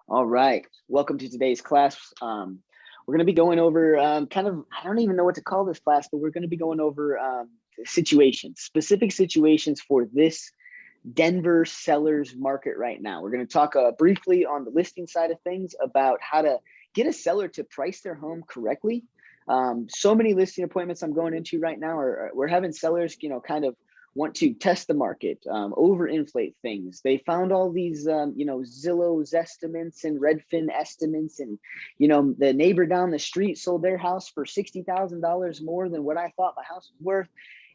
All right, welcome to today's class. We're going to be going over I don't even know what to call this class, but we're going to be going over specific situations for this Denver sellers market right now. We're going to talk briefly on the listing side of things about how to get a seller to price their home correctly. So many listing appointments I'm going into right now we're having sellers, kind of want to test the market, overinflate things. They found all these, Zillow's estimates and Redfin estimates, and the neighbor down the street sold their house for $60,000 more than what I thought my house was worth.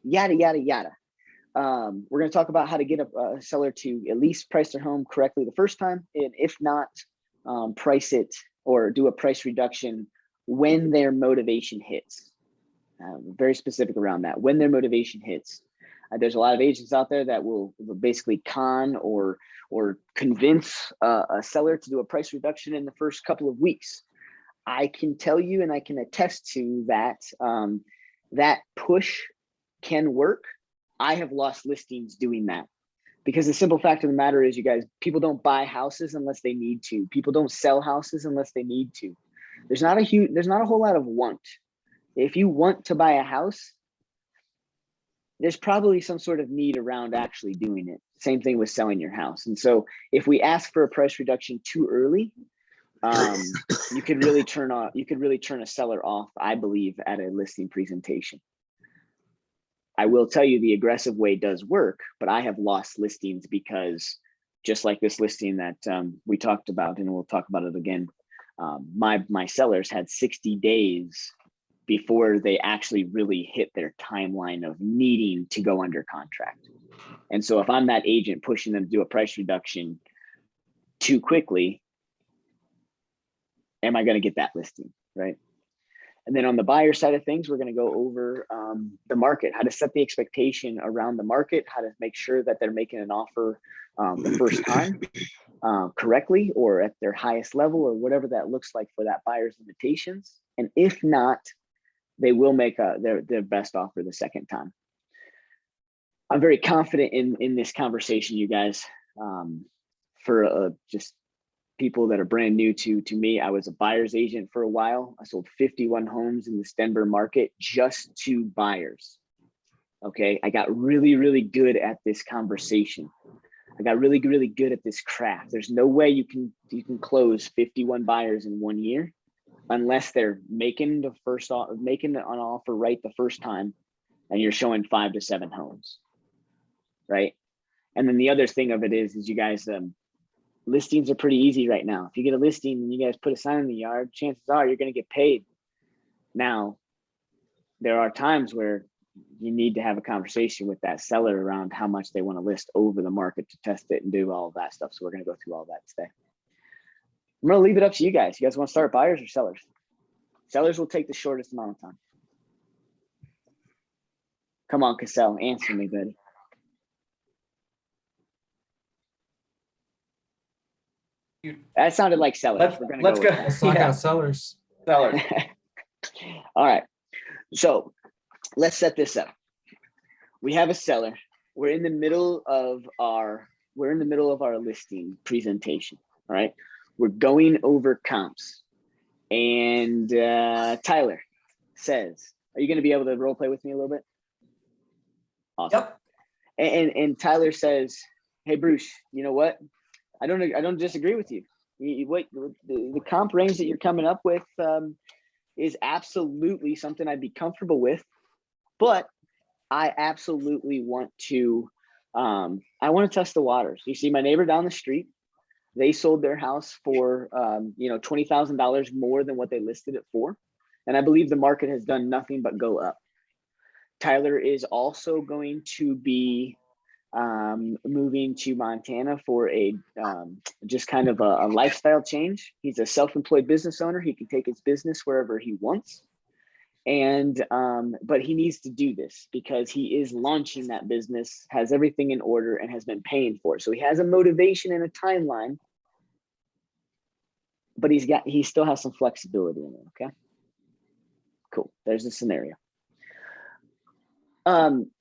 Yada yada yada. We're going to talk about how to get a seller to at least price their home correctly the first time, and if not, price it or do a price reduction when their motivation hits. Very specific around that, when their motivation hits. There's a lot of agents out there that will basically con or convince a seller to do a price reduction in the first couple of weeks. I can tell you, and I can attest to that, that push can work. I have lost listings doing that, because the simple fact of the matter is, you guys, people don't buy houses unless they need to. People don't sell houses unless they need to. There's not a whole lot of want. If you want to buy a house, there's probably some sort of need around actually doing it. Same thing with selling your house. And so if we ask for a price reduction too early, you could really turn a seller off, I believe, at a listing presentation. I will tell you the aggressive way does work, but I have lost listings because, just like this listing that we talked about, and we'll talk about it again, my sellers had 60 days before they actually really hit their timeline of needing to go under contract. And so if I'm that agent pushing them to do a price reduction too quickly, am I going to get that listing, right? And then on the buyer side of things, we're going to go over the market, how to set the expectation around the market, how to make sure that they're making an offer the first time correctly, or at their highest level, or whatever that looks like for that buyer's limitations. And if not, they will make their best offer the second time. I'm very confident in this conversation, you guys. For just people that are brand new to me, I was a buyer's agent for a while. I sold 51 homes in this Denver market just to buyers. Okay, I got really, really good at this conversation. I got really, really good at this craft. There's no way you can close 51 buyers in 1 year unless they're making an offer right the first time, and you're showing 5 to 7 homes, right? And then the other thing of it is you guys, listings are pretty easy right now. If you get a listing and you guys put a sign in the yard, chances are you're going to get paid. Now, there are times where you need to have a conversation with that seller around how much they want to list over the market to test it and do all of that stuff. So we're going to go through all that today. I'm going to leave it up to you guys. You guys want to start buyers or sellers? Sellers will take the shortest amount of time. Come on, Cassell, answer me, buddy. That sounded like sellers. Let's go. Let's talk out sellers. Sellers. All right. So let's set this up. We have a seller. We're in the middle of our listing presentation. All right. We're going over comps. And Tyler says, are you going to be able to role play with me a little bit? Awesome. Yep. And Tyler says, hey, Bruce, you know what? I don't disagree with you. The comp range that you're coming up with is absolutely something I'd be comfortable with, but I absolutely want to test the waters. You see, my neighbor down the street, they sold their house for $20,000 more than what they listed it for, and I believe the market has done nothing but go up. Tyler is also going to be moving to Montana for just kind of a lifestyle change. He's a self-employed business owner. He can take his business wherever he wants. And but he needs to do this because he is launching that business, has everything in order, and has been paying for it. So he has a motivation and a timeline, but he still has some flexibility in it. Okay, cool. There's the scenario.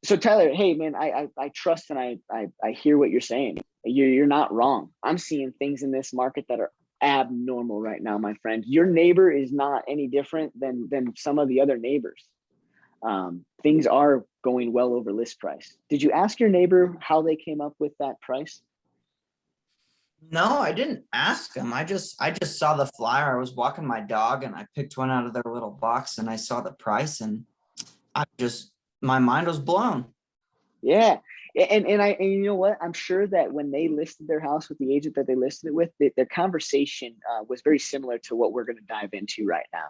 So Tyler, hey man, I trust and I hear what you're saying. You're not wrong. I'm seeing things in this market that are abnormal right now, my friend. Your neighbor is not any different than some of the other neighbors. Things are going well over list price. Did you ask your neighbor how they came up with that price? No, I didn't ask them. I just saw the flyer. I was walking my dog and I picked one out of their little box and I saw the price and my mind was blown. Yeah. And you know what? I'm sure that when they listed their house with the agent that they listed it with, their conversation was very similar to what we're going to dive into right now.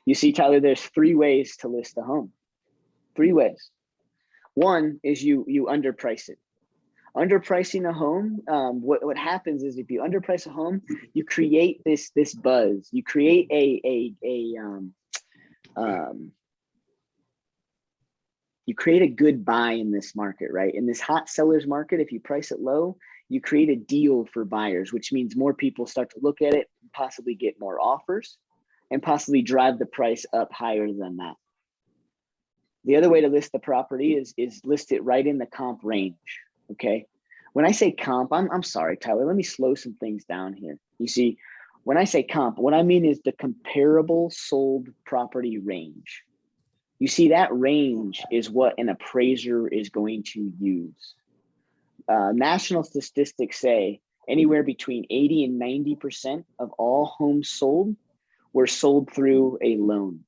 You see, Tyler, there's 3 ways to list a home. 3 ways. One is you underprice it. Underpricing a home, what happens is if you underprice a home, you create this buzz. You create you create a good buy in this market, right? In this hot sellers market, if you price it low, you create a deal for buyers, which means more people start to look at it, possibly get more offers, and possibly drive the price up higher than that. The other way to list the property is list it right in the comp range. Okay. When I say comp, I'm sorry, Tyler, let me slow some things down here. You see, when I say comp, what I mean is the comparable sold property range. You see, that range is what an appraiser is going to use. National statistics say anywhere between 80 and 90% of all homes sold were sold through a loan,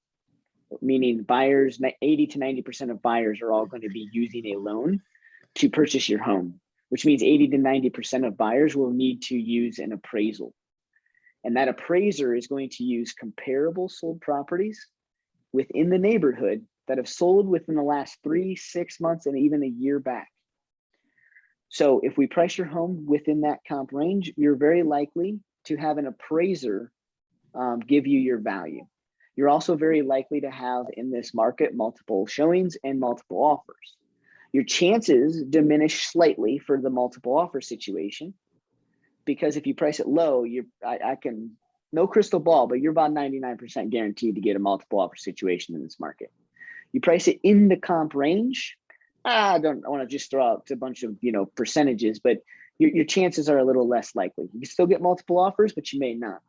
meaning buyers, 80 to 90% of buyers are all going to be using a loan to purchase your home, which means 80 to 90% of buyers will need to use an appraisal. And that appraiser is going to use comparable sold properties within the neighborhood that have sold within the last 3, 6 months, and even a year back. So if we price your home within that comp range, you're very likely to have an appraiser give you your value. You're also very likely to have in this market multiple showings and multiple offers. Your chances diminish slightly for the multiple offer situation, because if you price it low, I can, no crystal ball, but you're about 99% guaranteed to get a multiple offer situation in this market. You price it in the comp range. I want to just throw out a bunch of percentages, but your chances are a little less likely. You can still get multiple offers, but you may not.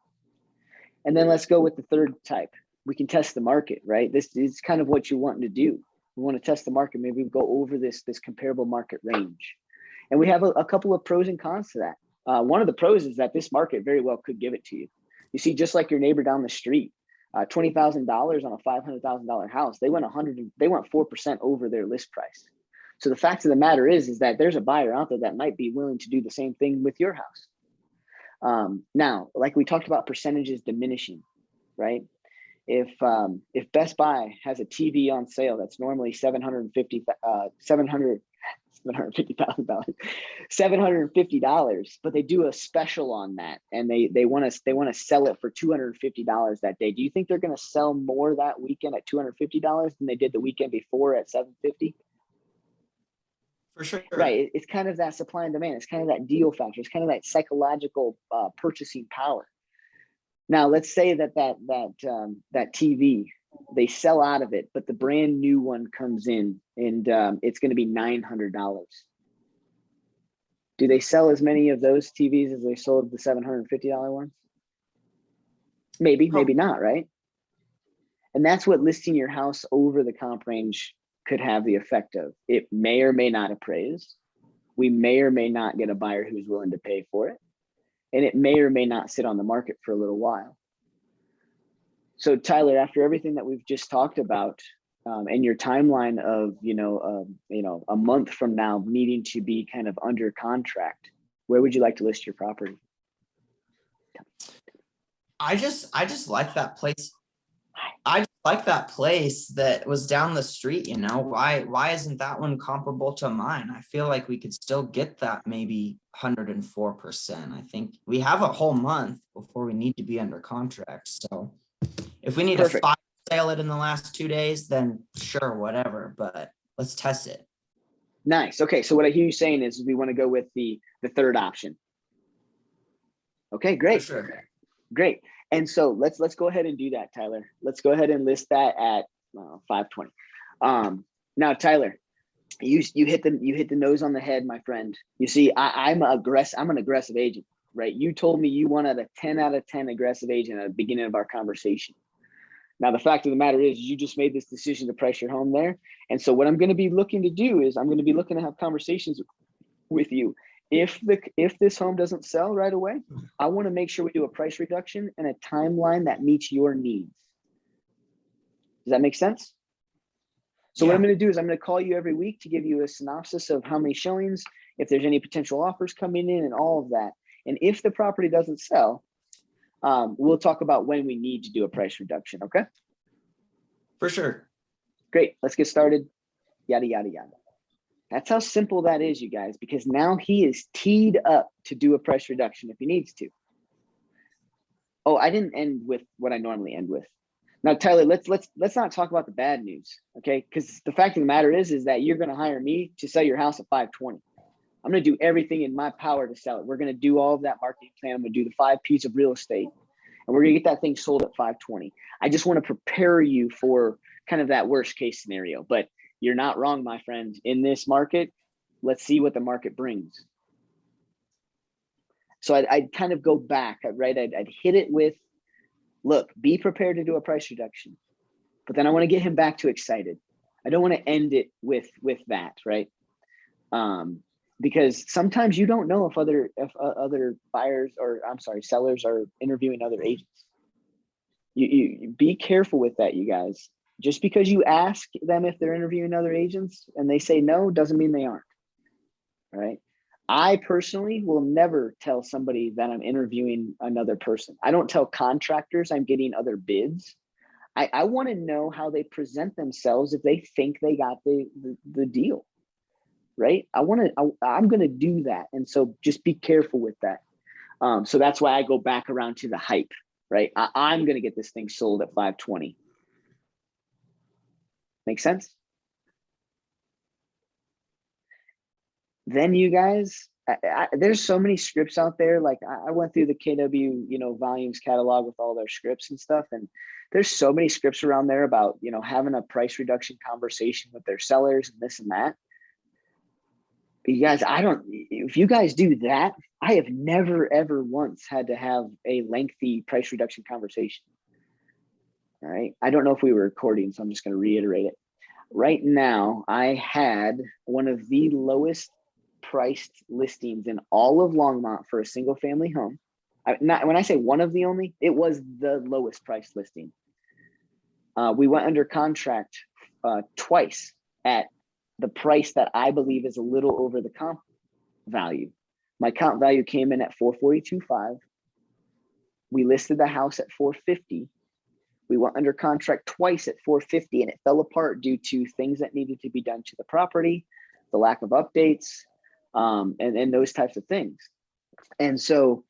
And then let's go with the third type. We can test the market, right? This is kind of what you're wanting to do. We want to test the market. Maybe we go over this comparable market range. And we have a couple of pros and cons to that. One of the pros is that this market very well could give it to you. You see, just like your neighbor down the street, $20,000 on a $500,000 house, they went 4% over their list price. So the fact of the matter is that there's a buyer out there that might be willing to do the same thing with your house. Now, like we talked about percentages diminishing, right? If Best Buy has a TV on sale that's normally $750, but they do a special on that, and they want to sell it for $250 that day. Do you think they're going to sell more that weekend at $250 than they did the weekend before at $750? For sure. Right. It's kind of that supply and demand. It's kind of that deal factor. It's kind of that psychological purchasing power. Now, let's say that TV, they sell out of it, but the brand new one comes in and it's going to be $900. Do they sell as many of those TVs as they sold the $750 ones? Maybe, maybe not, right? And that's what listing your house over the comp range could have the effect of. It may or may not appraise. We may or may not get a buyer who's willing to pay for it. And it may or may not sit on the market for a little while. So Tyler, after everything that we've just talked about, and your timeline of a month from now needing to be kind of under contract, where would you like to list your property? I just like that place. I just like that place that was down the street. Why isn't that one comparable to mine? I feel like we could still get that maybe 104%. I think we have a whole month before we need to be under contract. So if we need to fire sale it in the last 2 days, then sure, whatever, but let's test it. Nice. Okay. So what I hear you saying is we want to go with the third option. Okay, great. For sure. Great. And so let's go ahead and do that, Tyler. Let's go ahead and list that at 520. Now, Tyler, you hit the nose on the head, my friend. You see, I'm an aggressive agent. right? You told me you wanted a 10 out of 10 aggressive agent at the beginning of our conversation. Now, the fact of the matter is you just made this decision to price your home there. And so what I'm going to be looking to do is I'm going to be looking to have conversations with you. If this home doesn't sell right away, I want to make sure we do a price reduction and a timeline that meets your needs. Does that make sense? So what I'm going to do is I'm going to call you every week to give you a synopsis of how many showings, if there's any potential offers coming in and all of that. And if the property doesn't sell, we'll talk about when we need to do a price reduction. Okay. For sure. Great. Let's get started. Yada, yada, yada. That's how simple that is, you guys, because now he is teed up to do a price reduction if he needs to. Oh, I didn't end with what I normally end with. Now, Tyler, let's not talk about the bad news, okay? Because the fact of the matter is that you're going to hire me to sell your house at 520. I'm going to do everything in my power to sell it. We're going to do all of that marketing plan. I'm going to do the 5 P's of real estate, and we're going to get that thing sold at 520. I just want to prepare you for kind of that worst case scenario, but you're not wrong, my friend. In this market, let's see what the market brings. So I'd kind of go back, right? I'd hit it with, look, be prepared to do a price reduction, but then I want to get him back to excited. I don't want to end it with that, right? Because sometimes you don't know if other buyers or sellers are interviewing other agents. You be careful with that, you guys. Just because you ask them if they're interviewing other agents and they say no, doesn't mean they aren't. All right. I personally will never tell somebody that I'm interviewing another person. I don't tell contractors I'm getting other bids. I want to know how they present themselves if they think they got the deal, right? I'm going to do that. And so just be careful with that. So that's why I go back around to the hype, right? I'm going to get this thing sold at 520. Make sense? Then you guys, there's so many scripts out there. Like I went through the KW, volumes catalog with all their scripts and stuff. And there's so many scripts around there about, having a price reduction conversation with their sellers and this and that. But you guys, if you guys do that, I have never, ever once had to have a lengthy price reduction conversation. All right. I don't know if we were recording, so I'm just going to reiterate it. Right now, I had one of the lowest priced listings in all of Longmont for a single family home. When I say one of the only, it was the lowest priced listing. We went under contract twice at the price that I believe is a little over the comp value. My comp value came in at 442.5. We listed the house at 450. We went under contract twice at 450, and it fell apart due to things that needed to be done to the property, the lack of updates, and those types of things. And so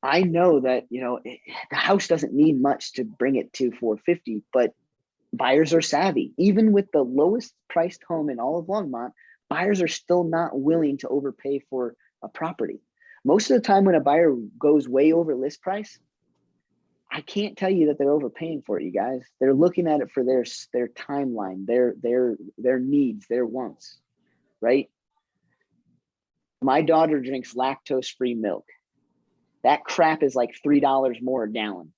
I know that, the house doesn't need much to bring it to 450, but buyers are savvy. Even with the lowest priced home in all of Longmont, buyers are still not willing to overpay for a property. Most of the time when a buyer goes way over list price, I can't tell you that they're overpaying for it, you guys. They're looking at it for their timeline, their needs, their wants, right? My daughter drinks lactose-free milk. That crap is like $3 more a gallon.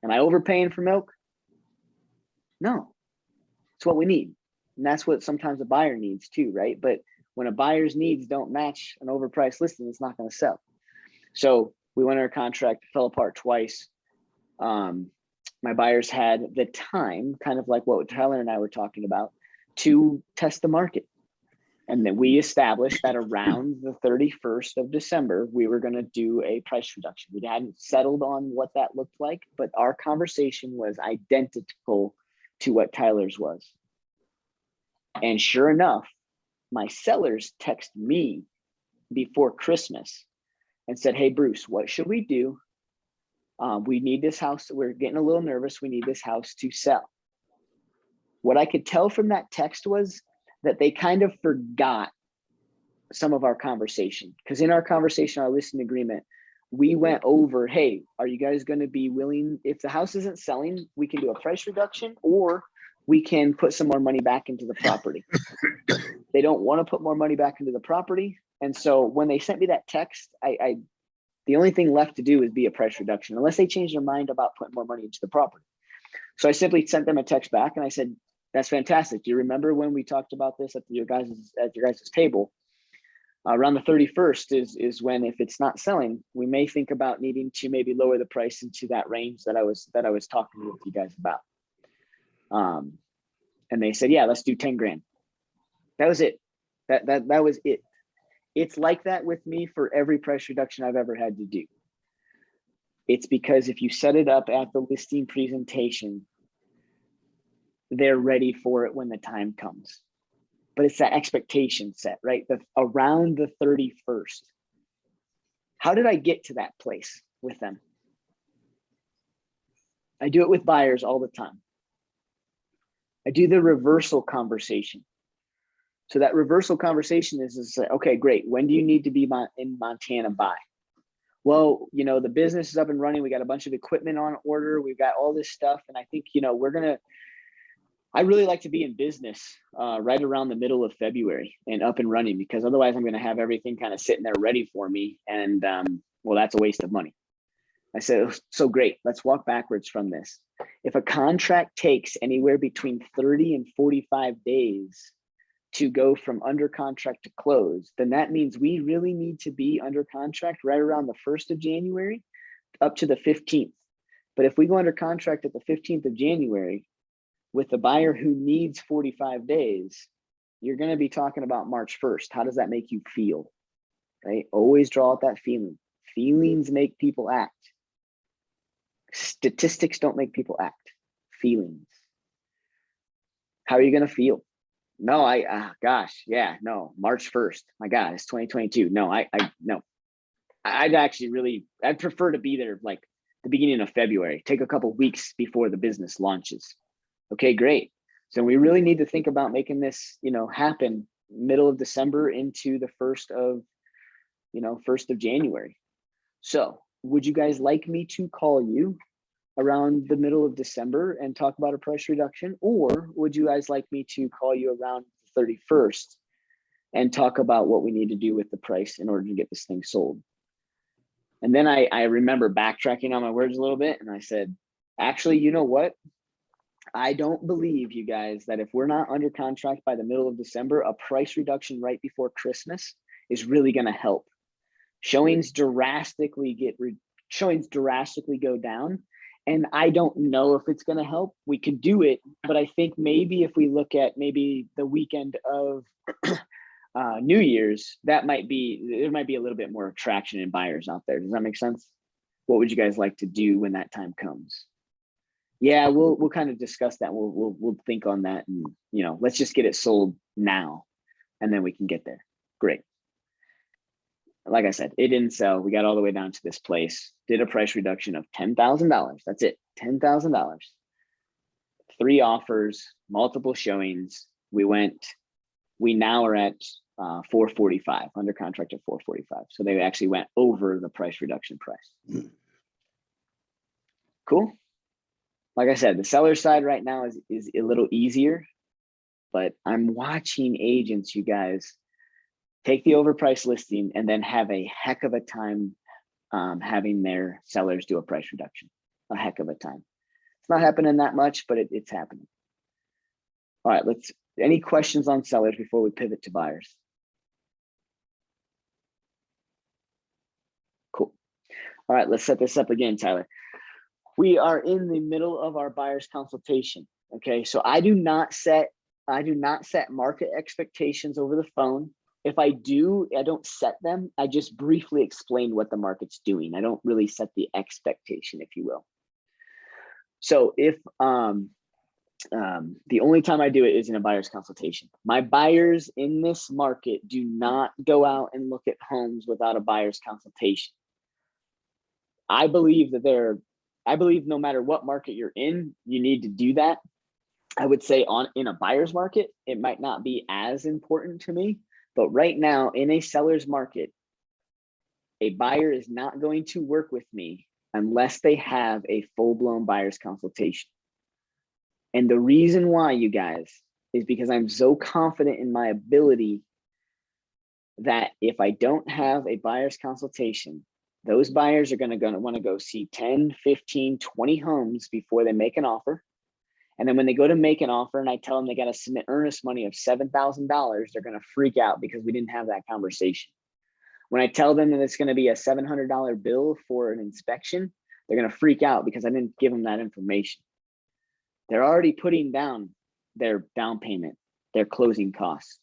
Am I overpaying for milk? No, it's what we need. And that's what sometimes a buyer needs too, right? But when a buyer's needs don't match an overpriced listing, it's not going to sell. So we went under contract, fell apart twice. My buyers had the time, kind of like what Tyler and I were talking about, to test the market. And then we established that around the 31st of December, we were going to do a price reduction. We hadn't settled on what that looked like, but our conversation was identical to what Tyler's was. And sure enough, my sellers texted me before Christmas and said, "Hey, Bruce, what should we do? We need this house. We're getting a little nervous. We need this house to sell." What I could tell from that text was that they kind of forgot some of our conversation. Because in our conversation, our listing agreement, we went over, hey, are you guys going to be willing, if the house isn't selling, we can do a price reduction, or we can put some more money back into the property. They don't want to put more money back into the property. And so when they sent me that text, I The only thing left to do is be a price reduction, unless they change their mind about putting more money into the property. So I simply sent them a text back and I said, that's fantastic. Do you remember when we talked about this at your guys' table? Around the 31st is when, if it's not selling, we may think about needing to maybe lower the price into that range that I was talking with you guys about. And they said, yeah, let's do 10 grand. That was it. That was it. It's like that with me for every price reduction I've ever had to do. It's because if you set it up at the listing presentation, they're ready for it when the time comes. But it's that expectation set, right? Around the 31st. How did I get to that place with them? I do it with buyers all the time. I do the reversal conversation. So that reversal conversation is okay, great. When do you need to be in Montana by? Well, the business is up and running. We got a bunch of equipment on order. We've got all this stuff. And I think, I really like to be in business right around the middle of February and up and running, because otherwise I'm going to have everything kind of sitting there ready for me. And well, that's a waste of money. I said, so great. Let's walk backwards from this. If a contract takes anywhere between 30 and 45 days to go from under contract to close, then that means we really need to be under contract right around the 1st of January up to the 15th. But if we go under contract at the 15th of January with the buyer who needs 45 days, you're going to be talking about March 1st. How does that make you feel? Right? Always draw out that feeling. Feelings make people act. Statistics don't make people act. Feelings. How are you going to feel? No, gosh, yeah, no, March 1st. My God, it's 2022. No, no. I'd prefer to be there like the beginning of February. Take a couple of weeks before the business launches. Okay, great. So we really need to think about making this, happen middle of December into the 1st of January. So would you guys like me to call you around the middle of December and talk about a price reduction? Or would you guys like me to call you around the 31st and talk about what we need to do with the price in order to get this thing sold? And then I remember backtracking on my words a little bit. And I said, actually, you know what? I don't believe, you guys, that if we're not under contract by the middle of December, a price reduction right before Christmas is really going to help. Showings drastically go down. And I don't know if it's going to help. We could do it, but I think maybe if we look at maybe the weekend of New Year's, there might be a little bit more traction in buyers out there. Does that make sense? What would you guys like to do when that time comes? Yeah, we'll kind of discuss that. We'll think on that, and let's just get it sold now, and then we can get there. Great. Like I said, it didn't sell. We got all the way down to this place, did a price reduction of $10,000. That's it, $10,000. 3 offers, multiple showings. We now are at 445, under contract at 445. So they actually went over the price reduction price. Cool. Like I said, the seller side right now is a little easier, but I'm watching agents, you guys, take the overpriced listing and then have a heck of a time having their sellers do a price reduction. A heck of a time. It's not happening that much, but it's happening. All right, any questions on sellers before we pivot to buyers? Cool. All right, let's set this up again, Tyler. We are in the middle of our buyer's consultation. Okay, so I do not set market expectations over the phone. If I do, I don't set them. I just briefly explain what the market's doing. I don't really set the expectation, if you will. So if the only time I do it is in a buyer's consultation. My buyers in this market do not go out and look at homes without a buyer's consultation. I believe no matter what market you're in, you need to do that. I would say in a buyer's market, it might not be as important to me. But right now, in a seller's market, a buyer is not going to work with me unless they have a full-blown buyer's consultation. And the reason why, you guys, is because I'm so confident in my ability that if I don't have a buyer's consultation, Those buyers are going to want to go see 10, 15, 20 homes before they make an offer. And then when they go to make an offer and I tell them they got to submit earnest money of $7,000, they're going to freak out because we didn't have that conversation. When I tell them that it's going to be a $700 bill for an inspection, they're going to freak out because I didn't give them that information. They're already putting down their down payment, their closing costs.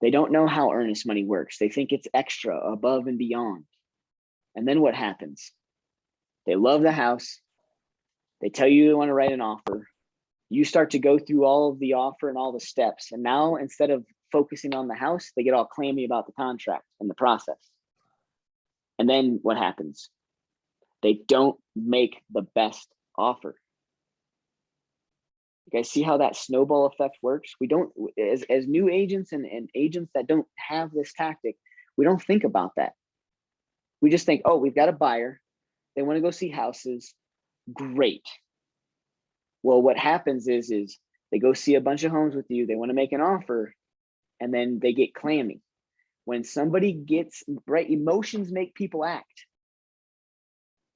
They don't know how earnest money works. They think it's extra, above and beyond. And then what happens? They love the house. They tell you they want to write an offer. You start to go through all of the offer and all the steps. And now instead of focusing on the house, they get all clammy about the contract and the process. And then what happens? They don't make the best offer. You guys see how that snowball effect works? We don't, as new agents and agents that don't have this tactic, we don't think about that. We just think, oh, we've got a buyer. They want to go see houses. Great. Well, what happens is they go see a bunch of homes with you. They want to make an offer and then they get clammy. When somebody gets, right, emotions make people act.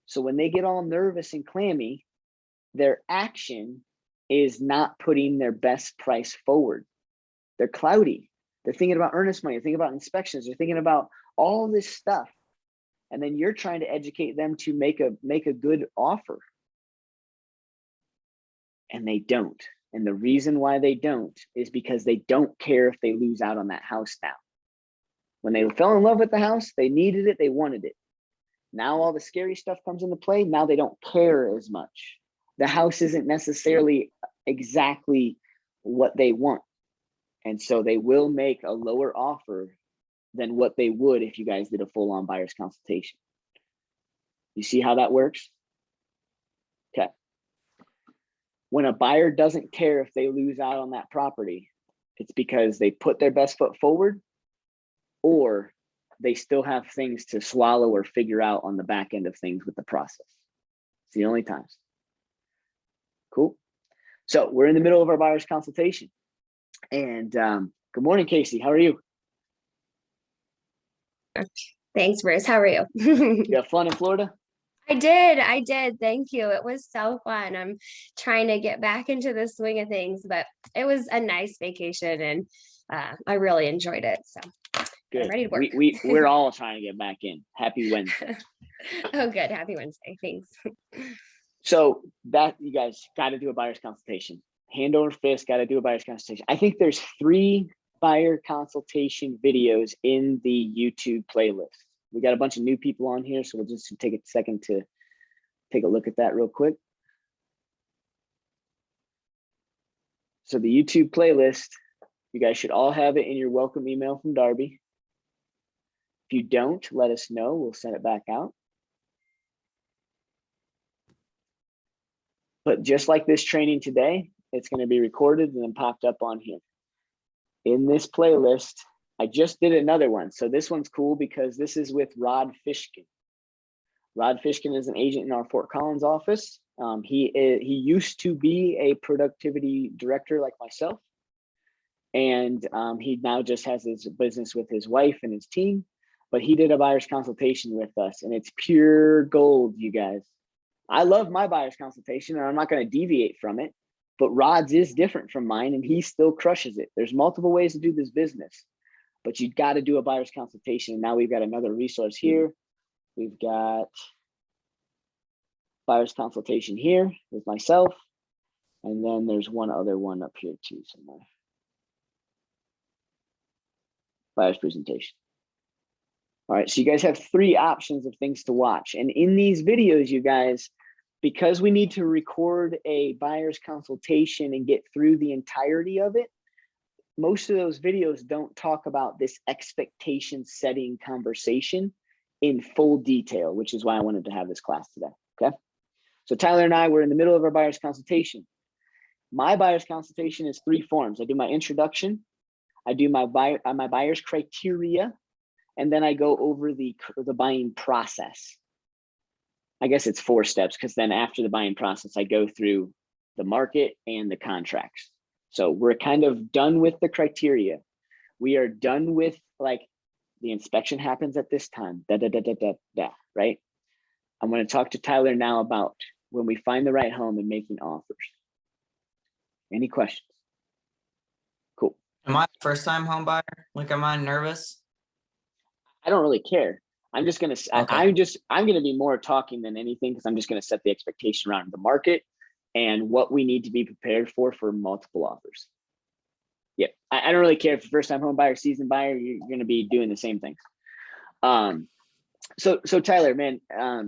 So when they get all nervous and clammy, their action is not putting their best price forward. They're cloudy. They're thinking about earnest money. They're thinking about inspections. They're thinking about all this stuff. And then you're trying to educate them to make a good offer. And they don't. And the reason why they don't is because they don't care if they lose out on that house now. When they fell in love with the house, they needed it, they wanted it. Now all the scary stuff comes into play. Now they don't care as much. The house isn't necessarily exactly what they want. And so they will make a lower offer than what they would if you guys did a full-on buyer's consultation. You see how that works? Okay. When a buyer doesn't care if they lose out on that property, it's because they put their best foot forward or they still have things to swallow or figure out on the back end of things with the process. It's the only times. Cool. So we're in the middle of our buyer's consultation. And good morning, Casey. How are you? Thanks, Bruce. How are you? You have fun in Florida? I did. Thank you. It was so fun. I'm trying to get back into the swing of things, but it was a nice vacation and I really enjoyed it. So good. I'm ready to work. We're all trying to get back in. Happy Wednesday. Oh, good. Happy Wednesday. Thanks. So that you guys got to do a buyer's consultation. Hand over fist, got to do a buyer's consultation. I think there's 3 buyer consultation videos in the YouTube playlist. We got a bunch of new people on here, so we'll just take a second to take a look at that real quick. So the YouTube playlist, you guys should all have it in your welcome email from Darby. If you don't, let us know. We'll send it back out. But just like this training today, it's going to be recorded and then popped up on here. In this playlist, I just did another one. So this one's cool because this is with Rod Fishkin. Rod Fishkin is an agent in our Fort Collins office. He used to be a productivity director like myself. And he now just has his business with his wife and his team. But he did a buyer's consultation with us and it's pure gold, you guys. I love my buyer's consultation and I'm not going to deviate from it. But Rod's is different from mine and he still crushes it. There's multiple ways to do this business. But you got to do a buyer's consultation. And now we've got another resource here. We've got buyer's consultation here with myself. And then there's one other one up here too somewhere. Buyer's presentation. All right, so you guys have 3 options of things to watch. And in these videos, you guys, because we need to record a buyer's consultation and get through the entirety of it, most of those videos don't talk about this expectation setting conversation in full detail, which is why I wanted to have this class today, okay? So Tyler and I were in the middle of our buyer's consultation. My buyer's consultation is 3 forms. I do my introduction, I do my buyer's criteria, and then I go over the buying process. I guess it's 4 steps because then after the buying process, I go through the market and the contracts. So we're kind of done with the criteria. We are done with like the inspection happens at this time, right? I'm going to talk to Tyler now about when we find the right home and making offers. Any questions? Cool. Am I a first-time home buyer? Like, am I nervous? I don't really care. I'm just going to, Okay. I'm going to be more talking than anything, because I'm just going to set the expectation around the market and what we need to be prepared for multiple offers. Yeah. I don't really care if you're first time home buyer, seasoned buyer, you're going to be doing the same things. So Tyler, man, I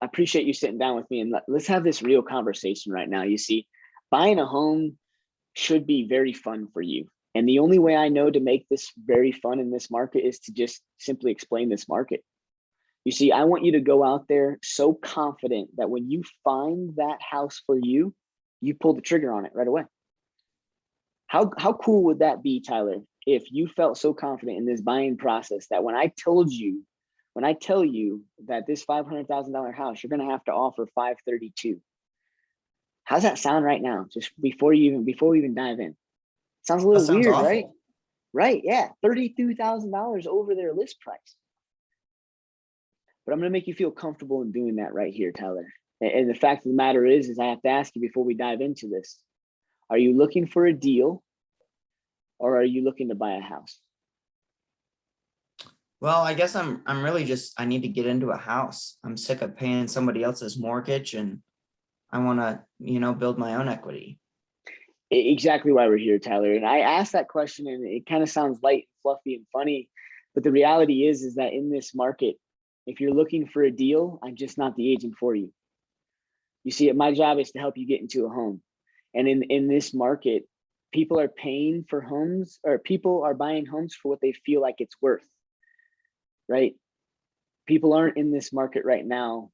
appreciate you sitting down with me, and let's have this real conversation right now. You see, buying a home should be very fun for you. And the only way I know to make this very fun in this market is to just simply explain this market. You see, I want you to go out there so confident that when you find that house for you, you pull the trigger on it right away. How cool would that be, Tyler, if you felt so confident in this buying process that when I tell you that this $500,000 house, you're going to have to offer 532. How's that sound right now? Just before we even dive in. Sounds a little weird, awful. right? Right, yeah, $32,000 over their list price. But I'm going to make you feel comfortable in doing that right here, Tyler. And the fact of the matter is I have to ask you before we dive into this, are you looking for a deal or are you looking to buy a house? Well, I guess I'm really just, I need to get into a house. I'm sick of paying somebody else's mortgage, and I want to, build my own equity. Exactly why we're here, Tyler. And I asked that question, and it kind of sounds light, fluffy, and funny. But the reality is that in this market, if you're looking for a deal, I'm just not the agent for you. You see, my job is to help you get into a home. And in this market, people are paying for homes, or people are buying homes for what they feel like it's worth, right? People aren't in this market right now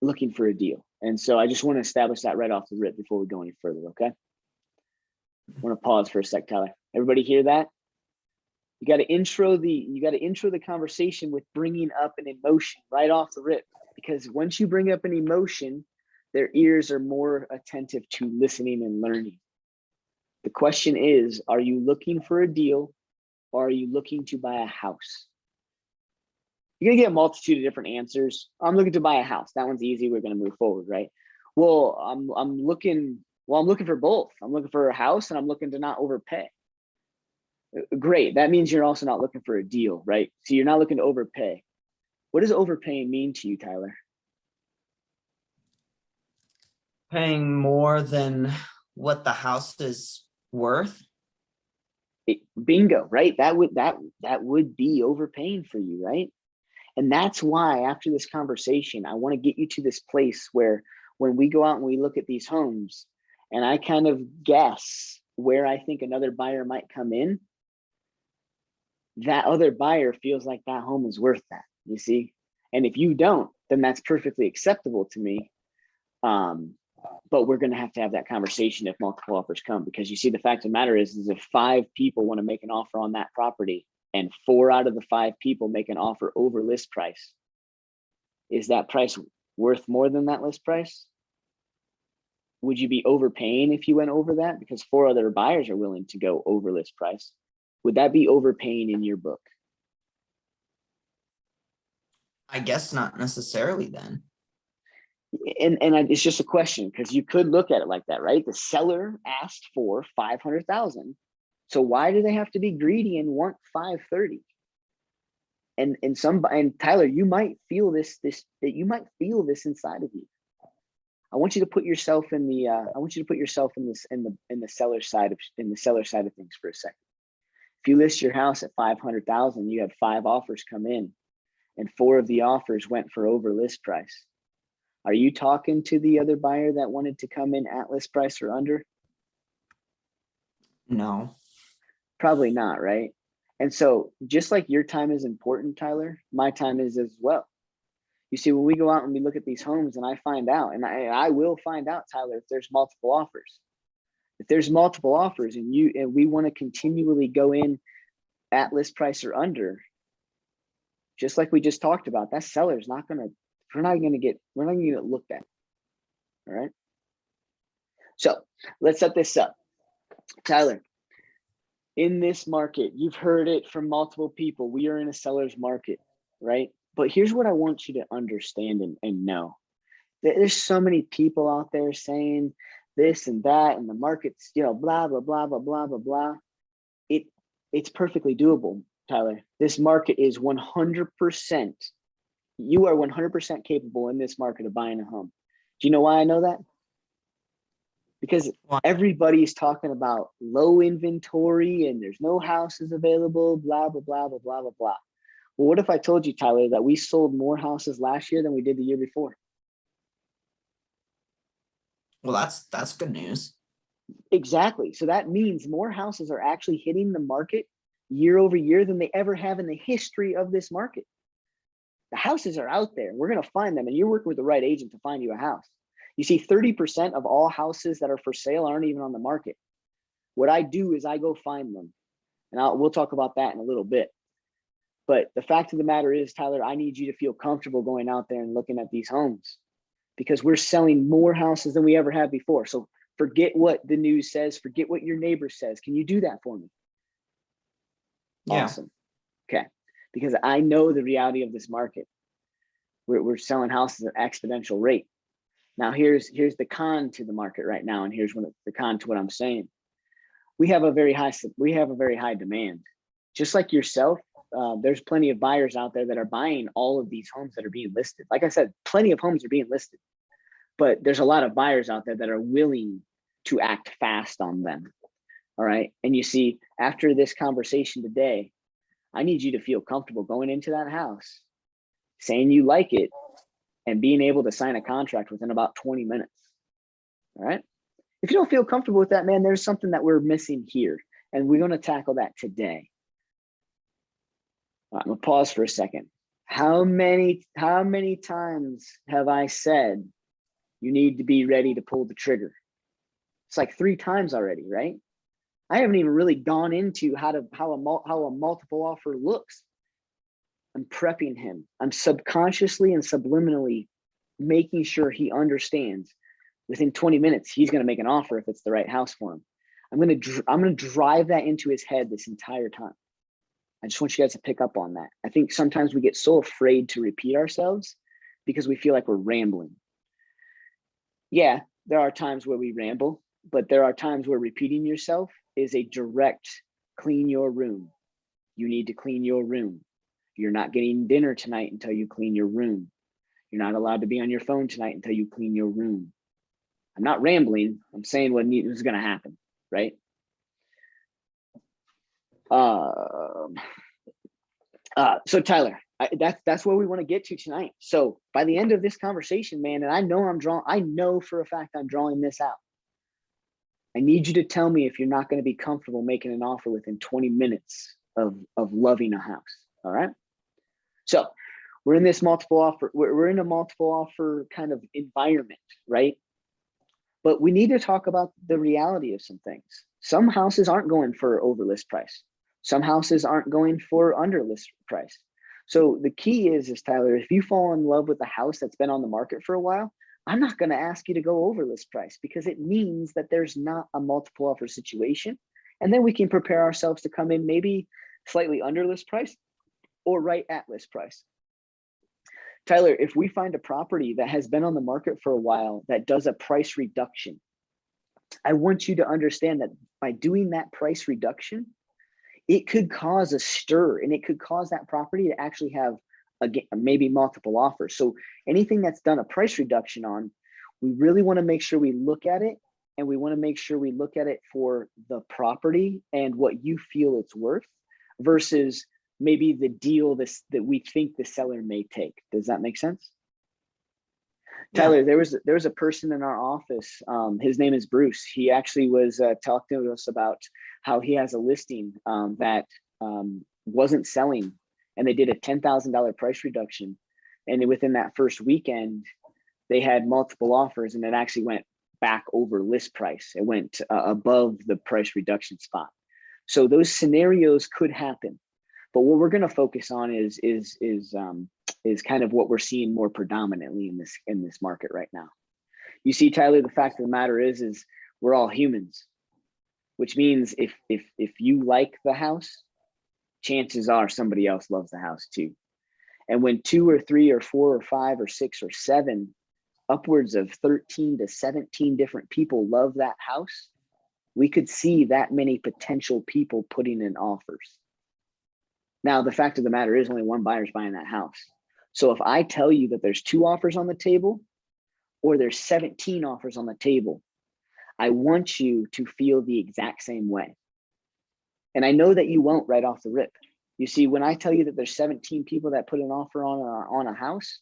looking for a deal. And so I just want to establish that right off the rip before we go any further, okay? I want to pause for a sec, Tyler. Everybody hear that? You got to intro the conversation with bringing up an emotion right off the rip, because once you bring up an emotion, their ears are more attentive to listening and learning. The question is, are you looking for a deal or are you looking to buy a house? You're gonna get a multitude of different answers. I'm looking to buy a house. That one's easy. We're gonna move forward, right? Well, I'm looking for both. I'm looking for a house and I'm looking to not overpay. Great. That means you're also not looking for a deal, right? So you're not looking to overpay. What does overpaying mean to you, Tyler? Paying more than what the house is worth. Bingo, right? That would be overpaying for you, right? And that's why after this conversation, I want to get you to this place where when we go out and we look at these homes and I kind of guess where I think another buyer might come in, that other buyer feels like that home is worth that, you see? And if you don't, then that's perfectly acceptable to me. But we're going to have that conversation if multiple offers come, because you see, the fact of the matter is if 5 people want to make an offer on that property and 4 out of the 5 people make an offer over list price, is that price worth more than that list price? Would you be overpaying if you went over that because 4 other buyers are willing to go over list price? Would that be overpaying in your book? I guess not necessarily then. And it's just a question, because you could look at it like that, right? The seller asked for 500,000. So why do they have to be greedy and want 530? And Tyler, you might feel this inside of you. I want you to put yourself in the seller side of things for a second. If you list your house at 500,000, you have 5 offers come in, and 4 of the offers went for over list price. Are you talking to the other buyer that wanted to come in at list price or under? No. Probably not, right? And so just like your time is important, Tyler, my time is as well. You see, when we go out and we look at these homes and I find out, and I will find out, Tyler, if there's multiple offers. If there's multiple offers and we want to continually go in at list price or under, just like we just talked about, that seller's not going to, we're not going to get looked at. All right. So let's set this up. Tyler, in this market, you've heard it from multiple people. We are in a seller's market, right? But here's what I want you to understand and know. There's so many people out there saying this and that, and the market's, blah, blah, blah, blah, blah, blah, blah. It's perfectly doable, Tyler. This market is 100%. You are 100% capable in this market of buying a home. Do you know why I know that? Because everybody's talking about low inventory and there's no houses available, blah, blah, blah, blah, blah, blah, blah. Well, what if I told you, Tyler, that we sold more houses last year than we did the year before? Well, that's good news. Exactly. So that means more houses are actually hitting the market year over year than they ever have in the history of this market. The houses are out there. We're going to find them, and you're working with the right agent to find you a house. You see, 30% of all houses that are for sale aren't even on the market. What I do is I go find them, and we'll talk about that in a little bit. But the fact of the matter is, Tyler, I need you to feel comfortable going out there and looking at these homes, because we're selling more houses than we ever have before. So forget what the news says, forget what your neighbor says. Can you do that for me? Yeah. Awesome. Okay. Because I know the reality of this market. We're selling houses at an exponential rate. Now here's the con to the market right now, and here's the con to what I'm saying. We have a very high demand. Just like yourself, there's plenty of buyers out there that are buying all of these homes that are being listed. Like I said, plenty of homes are being listed, but there's a lot of buyers out there that are willing to act fast on them. All right. And you see, after this conversation today, I need you to feel comfortable going into that house, saying you like it, and being able to sign a contract within about 20 minutes. All right. If you don't feel comfortable with that, man, there's something that we're missing here, and we're going to tackle that today. I'm gonna pause for a second. How many times have I said you need to be ready to pull the trigger? It's like 3 times already, right? I haven't even really gone into how a multiple offer looks. I'm prepping him. I'm subconsciously and subliminally making sure he understands within 20 minutes he's going to make an offer if it's the right house for him. I'm going to drive that into his head this entire time. I just want you guys to pick up on that. I think sometimes we get so afraid to repeat ourselves because we feel like we're rambling. Yeah, there are times where we ramble, but there are times where repeating yourself is a direct clean your room. You need to clean your room. You're not getting dinner tonight until you clean your room. You're not allowed to be on your phone tonight until you clean your room. I'm not rambling. I'm saying what is going to happen, right? So Tyler, that's where we want to get to tonight. So by the end of this conversation, man, and I know for a fact I'm drawing this out. I need you to tell me if you're not going to be comfortable making an offer within 20 minutes of loving a house. All right. So we're in this multiple offer. We're in a multiple offer kind of environment, right? But we need to talk about the reality of some things. Some houses aren't going for over list price. Some houses aren't going for under list price. So the key is Tyler, if you fall in love with a house that's been on the market for a while, I'm not going to ask you to go over list price, because it means that there's not a multiple offer situation. And then we can prepare ourselves to come in maybe slightly under list price or right at list price. Tyler, if we find a property that has been on the market for a while that does a price reduction, I want you to understand that by doing that price reduction, it could cause a stir, and it could cause that property to actually have maybe multiple offers. So anything that's done a price reduction on, we really want to make sure we look at it, and we want to make sure we look at it for the property and what you feel it's worth versus maybe the deal that we think the seller may take. Does that make sense? Yeah. Tyler, there was a person in our office. His name is Bruce. He actually was talking to us about how he has a listing that wasn't selling, and they did a $10,000 price reduction. And within that first weekend, they had multiple offers, and it actually went back over list price. It went above the price reduction spot. So those scenarios could happen. But what we're going to focus on is kind of what we're seeing more predominantly in this market right now. You see, Tyler, the fact of the matter is we're all humans, which means if you like the house, chances are somebody else loves the house too. And when 2 or 3 or 4 or 5 or 6 or 7, upwards of 13 to 17 different people love that house, we could see that many potential people putting in offers. Now, the fact of the matter is only one buyer's buying that house. So if I tell you that there's 2 offers on the table or there's 17 offers on the table, I want you to feel the exact same way. And I know that you won't right off the rip. You see, when I tell you that there's 17 people that put an offer on a house,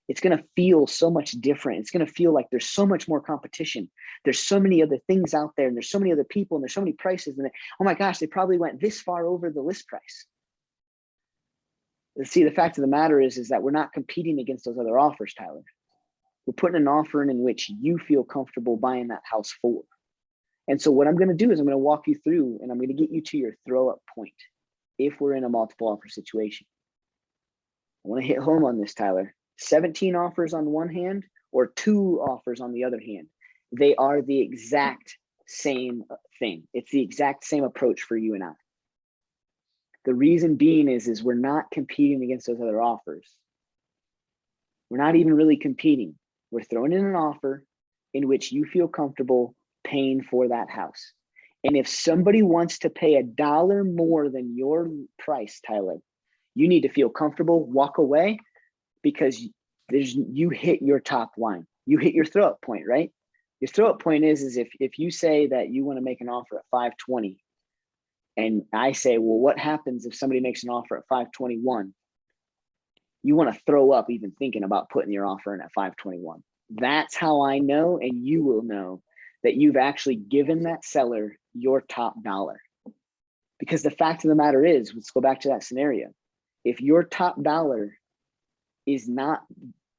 it's going to feel so much different. It's going to feel like there's so much more competition. There's so many other things out there, and there's so many other people, and there's so many prices, and oh my gosh, they probably went this far over the list price. See, the fact of the matter is that we're not competing against those other offers, Tyler. We're putting an offer in which you feel comfortable buying that house for. And so what I'm going to do is I'm going to walk you through, and I'm going to get you to your throw up point if we're in a multiple offer situation. I want to hit home on this, Tyler. 17 offers on one hand or 2 offers on the other hand. They are the exact same thing. It's the exact same approach for you and I. The reason being is we're not competing against those other offers. We're not even really competing. We're throwing in an offer in which you feel comfortable paying for that house. And if somebody wants to pay $1 more than your price, Tyler, you need to feel comfortable, walk away, because you hit your top line. You hit your throw up point, right? Your throw up point is if you say that you want to make an offer at 520, and I say, well, what happens if somebody makes an offer at 521? You want to throw up even thinking about putting your offer in at 521. That's how I know, and you will know, that you've actually given that seller your top dollar. Because the fact of the matter is, let's go back to that scenario. If your top dollar is not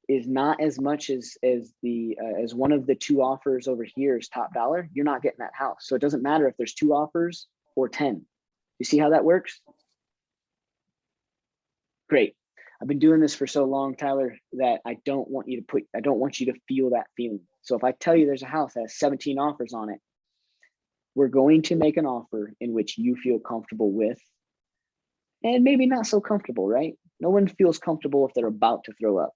as much as one of the 2 offers over here is top dollar, you're not getting that house. So it doesn't matter if there's 2 offers or 10. You see how that works? Great. I've been doing this for so long, Tyler, that I don't want you to feel that feeling. So if I tell you there's a house that has 17 offers on it, we're going to make an offer in which you feel comfortable with, and maybe not so comfortable, right? No one feels comfortable if they're about to throw up.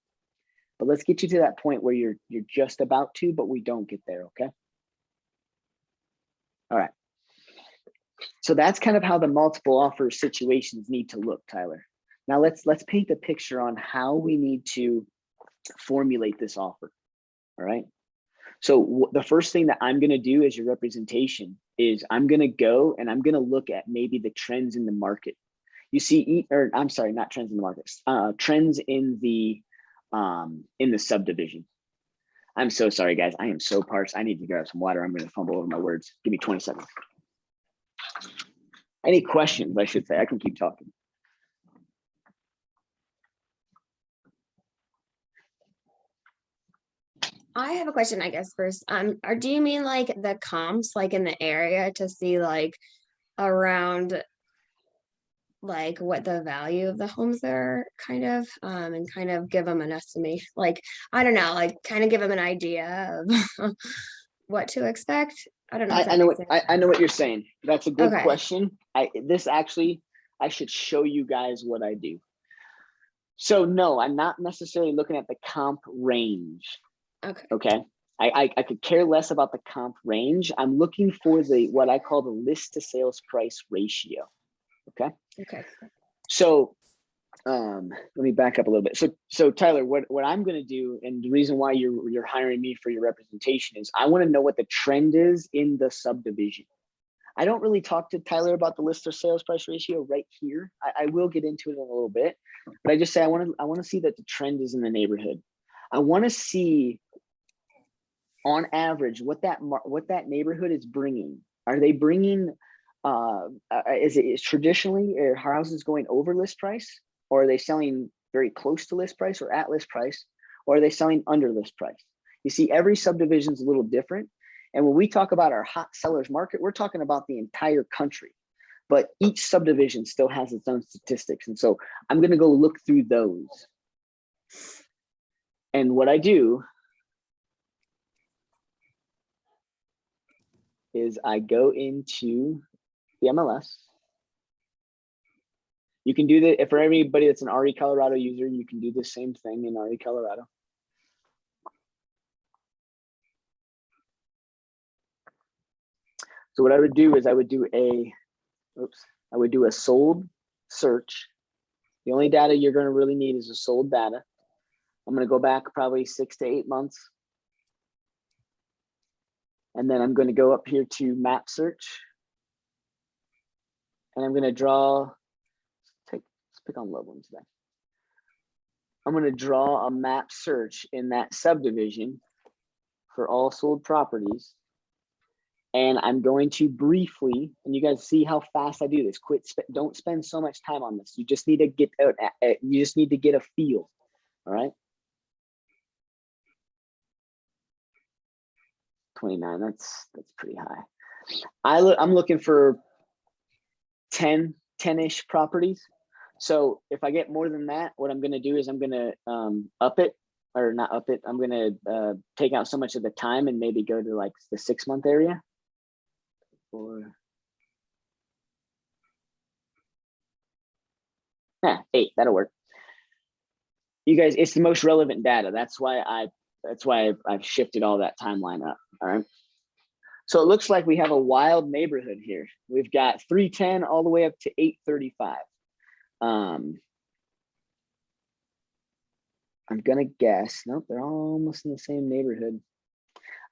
But let's get you to that point where you're just about to, but we don't get there, okay? All right. So that's kind of how the multiple offer situations need to look, Tyler. Now let's paint the picture on how we need to formulate this offer. All right. So the first thing that I'm going to do as your representation is I'm going to go and I'm going to look at maybe the trends in the market. You see, or I'm sorry, not trends in the markets, trends in the subdivision. I'm so sorry, guys. I am so parched. I need to grab some water. I'm going to fumble over my words. Give me 20 seconds. Any questions, I should say? I can keep talking. I have a question, I guess, first. Or do you mean like the comps, like in the area, to see like around like what the value of the homes are, kind of, and kind of give them an estimation, like, I don't know, like kind of give them an idea of what to expect? I don't know. I know what you're saying. That's a good Okay. question. I should show you guys what I do. So no, I'm not necessarily looking at the comp range. Okay. I could care less about the comp range. I'm looking for what I call the list to sales price ratio. Okay. So let me back up a little bit. So Tyler, what I'm going to do, and the reason why you're hiring me for your representation, is I want to know what the trend is in the subdivision. I don't really talk to Tyler about the list to sales price ratio right here. I will get into it in a little bit, but I just say I want to see that the trend is in the neighborhood. I want to see on average what that neighborhood is bringing. Are they bringing is traditionally, are houses going over list price, or are they selling very close to list price or at list price, or are they selling under list price? You see, every subdivision is a little different. And when we talk about our hot sellers market, we're talking about the entire country, but each subdivision still has its own statistics. And so I'm going to go look through those. And what I do is I go into the MLS. You can do that for everybody that's an RE Colorado user. You can do the same thing in RE Colorado. So what I would do is I would do a sold search. The only data you're going to really need is a sold data. I'm going to go back probably 6 to 8 months. And then I'm going to go up here to map search. And I'm going to draw, let's pick on Loveland today. I'm going to draw a map search in that subdivision for all sold properties. And I'm going to briefly, and you guys see how fast I do this. Don't spend so much time on this. You just need to get out. You just need to get a feel. All right. 29. That's pretty high. I'm looking for 10-ish properties. So if I get more than that, what I'm going to do is I'm going to up it, or not up it. I'm going to take out so much of the time and maybe go to like the 6-month area. Or 8, that'll work. You guys, it's the most relevant data. That's why I've shifted all that timeline up. All right. So it looks like we have a wild neighborhood here. We've got 310 all the way up to 835. I'm gonna guess. Nope, they're almost in the same neighborhood.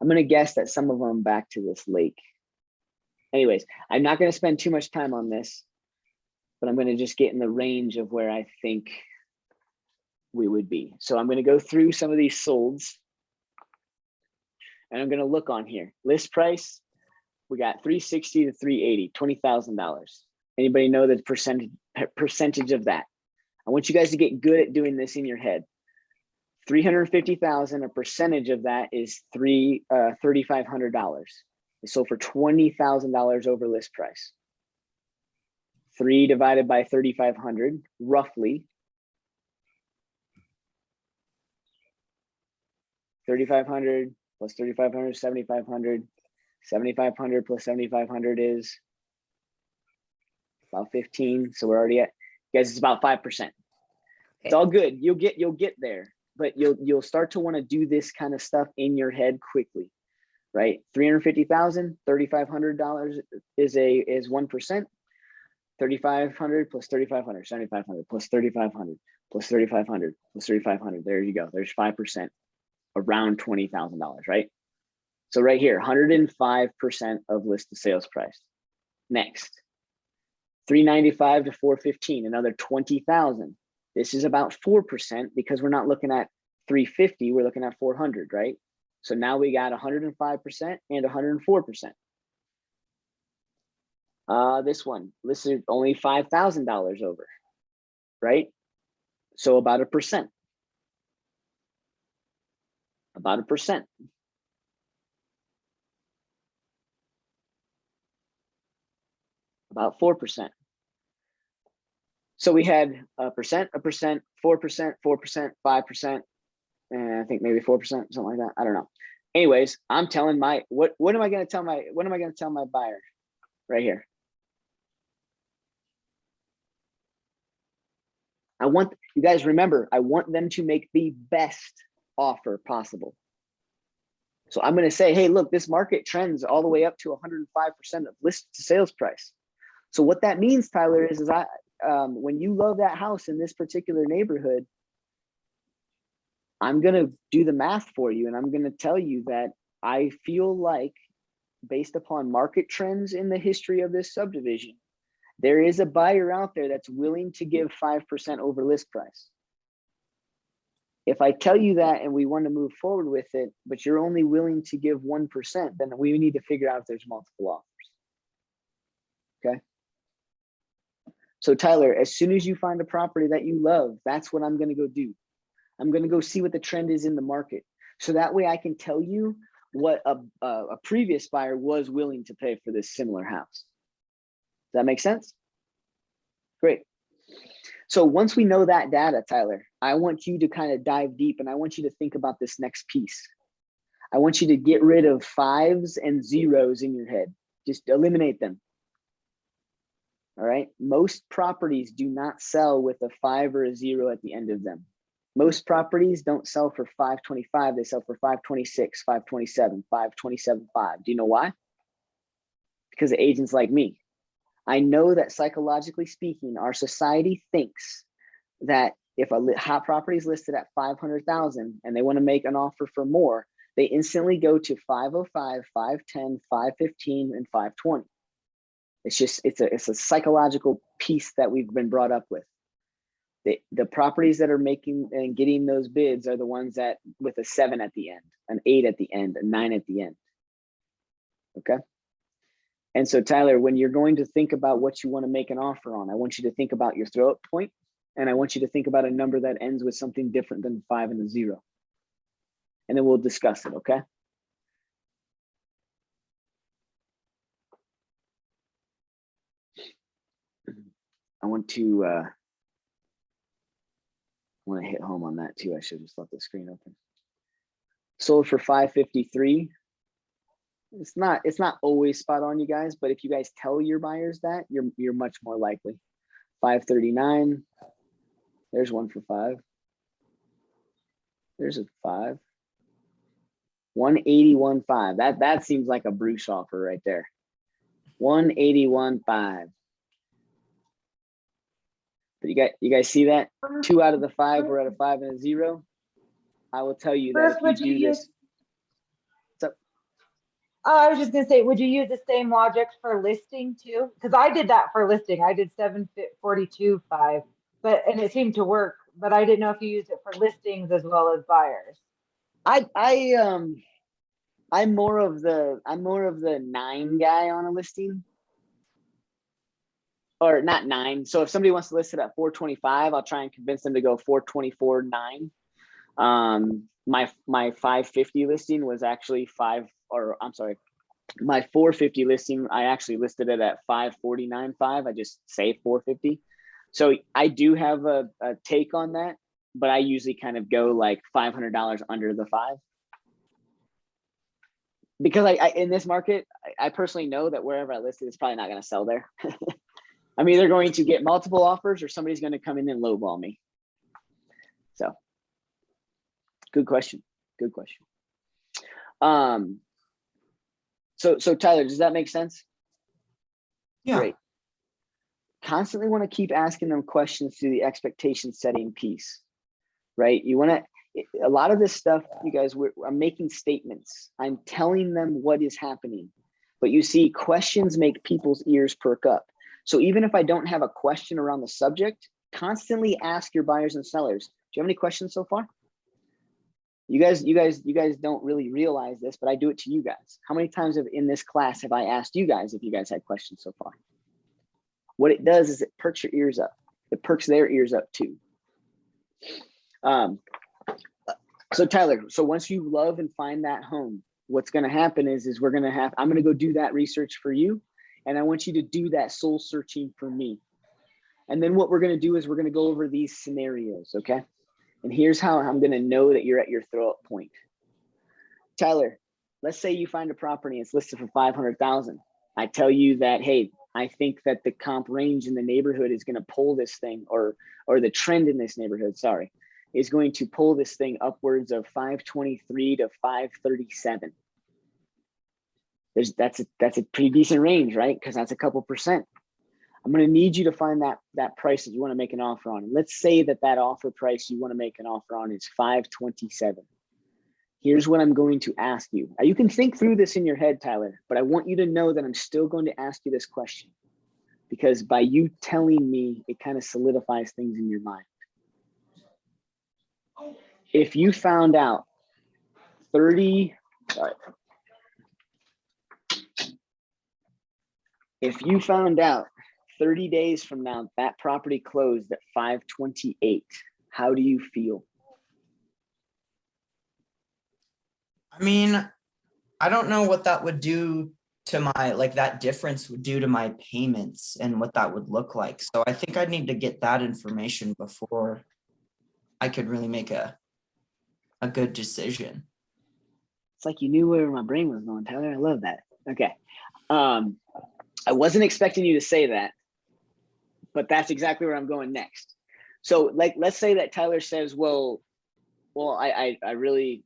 I'm gonna guess that some of them back to this lake. Anyways, I'm not going to spend too much time on this, but I'm going to just get in the range of where I think we would be. So I'm going to go through some of these solds, and I'm going to look on here. List price, we got 360 to 380, $20,000. Anybody know the percentage of that? I want you guys to get good at doing this in your head. 350,000, a percentage of that is $3,500. So for $20,000 over list price. 3 divided by 3,500, roughly. 3,500 plus 3,500, 7,500. 7,500 plus 7,500 is about 15. So we're already at, guys, it's about 5%. It's all good. You'll get there, but you'll start to want to do this kind of stuff in your head quickly. Right, 350,000, $3,500 is 1%. 3,500 plus 3,500, 7,500 plus 3,500 plus 3,500 plus 3,500. There you go. There's 5%, around $20,000, right? So right here, 105% of list to sales price. Next, 395 to 415, another 20,000. This is about 4% because we're not looking at 350, we're looking at 400, right? So now we got 105% and 104%. This one listed only $5,000 over, right? So about 1%. About 1%. About 4%. So we had 1%, 4%, 4%, 5%. And I think maybe 4%, something like that. I don't know. Anyways, I'm telling what am I going to tell my buyer right here? I want you guys, remember, I want them to make the best offer possible. So I'm going to say, hey, look, this market trends all the way up to 105% of list to sales price. So what that means, Tyler, is when you love that house in this particular neighborhood, I'm going to do the math for you, and I'm going to tell you that I feel like, based upon market trends in the history of this subdivision, there is a buyer out there that's willing to give 5% over list price. If I tell you that and we want to move forward with it, but you're only willing to give 1%, then we need to figure out if there's multiple offers. Okay. So Tyler, as soon as you find a property that you love, that's what I'm going to go do. I'm going to go see what the trend is in the market. So that way I can tell you what a previous buyer was willing to pay for this similar house. Does that make sense? Great. So once we know that data, Tyler, I want you to kind of dive deep, and I want you to think about this next piece. I want you to get rid of 5s and 0s in your head. Just eliminate them. All right. Most properties do not sell with a 5 or a 0 at the end of them. Most properties don't sell for 525. They sell for 526, 527, 527.5. Do you know why? Because of agents like me. I know that psychologically speaking, our society thinks that if a hot property is listed at 500,000 and they want to make an offer for more, they instantly go to 505, 510, 515, and 520. It's just, it's a psychological piece that we've been brought up with. The properties that are making and getting those bids are the ones that with a 7 at the end, an 8 at the end, a 9 at the end. Okay. And so Tyler, when you're going to think about what you want to make an offer on, I want you to think about your throw up point, and I want you to think about a number that ends with something different than 5 and a 0. And then we'll discuss it, okay? I want to hit home on that too. I should just let the screen open. Sold for 553. It's not always spot on, you guys, but if you guys tell your buyers that, you're much more likely. 539. There's one for 5. There's a 5. 181.5. That seems like a Bruce offer right there. 181.5. But you guys see that? 2 out of the 5 were at a 5 and a 0. I will tell you that if you do this. What's up? I was just gonna say, would you use the same logic for listing too? Because I did that for listing. I did 742.5, and it seemed to work. But I didn't know if you used it for listings as well as buyers. I'm more of the 9 guy on a listing. Or not 9. So if somebody wants to list it at 425, I'll try and convince them to go 424.9. My 550 listing was actually my 450 listing, I actually listed it at 549.5. I just say 450. So I do have a take on that, but I usually kind of go like $500 under the 5. Because I in this market, I personally know that wherever I listed, it's probably not going to sell there. I'm either going to get multiple offers or somebody's going to come in and lowball me. So good question. Good question. So Tyler, does that make sense? Yeah. Great. Constantly want to keep asking them questions through the expectation setting piece, right? You want to, a lot of this stuff, you guys, I'm making statements. I'm telling them what is happening, but you see, questions make people's ears perk up. So even if I don't have a question around the subject, constantly ask your buyers and sellers. Do you have any questions so far? You guys don't really realize this, but I do it to you guys. How many times in this class have I asked you guys if you guys had questions so far? What it does is it perks your ears up. It perks their ears up too. So Tyler, so once you love and find that home, what's going to happen is I'm going to go do that research for you. And I want you to do that soul searching for me. And then what we're going to do is we're going to go over these scenarios. Okay. And here's how I'm going to know that you're at your throw up point. Tyler, let's say you find a property, it's listed for 500,000. I tell you that, hey, I think that the comp range in the neighborhood is going to pull this thing, or the trend in this neighborhood, sorry, is going to pull this thing upwards of 523 to 537. That's a pretty decent range, right? Because that's a couple percent. I'm going to need you to find that price that you want to make an offer on. Let's say that offer price you want to make an offer on is 527. Here's what I'm going to ask you. Now, you can think through this in your head, Tyler, but I want you to know that I'm still going to ask you this question, because by you telling me, it kind of solidifies things in your mind. If you found out 30 days from now that property closed at 528, how do you feel? I mean, I don't know what that would do to my, like that difference would do to my payments and what that would look like. So I think I'd need to get that information before I could really make a good decision. It's like you knew where my brain was going, Tyler. I love that. Okay. I wasn't expecting you to say that, but that's exactly where I'm going next. So like, let's say that Tyler says, well, I really,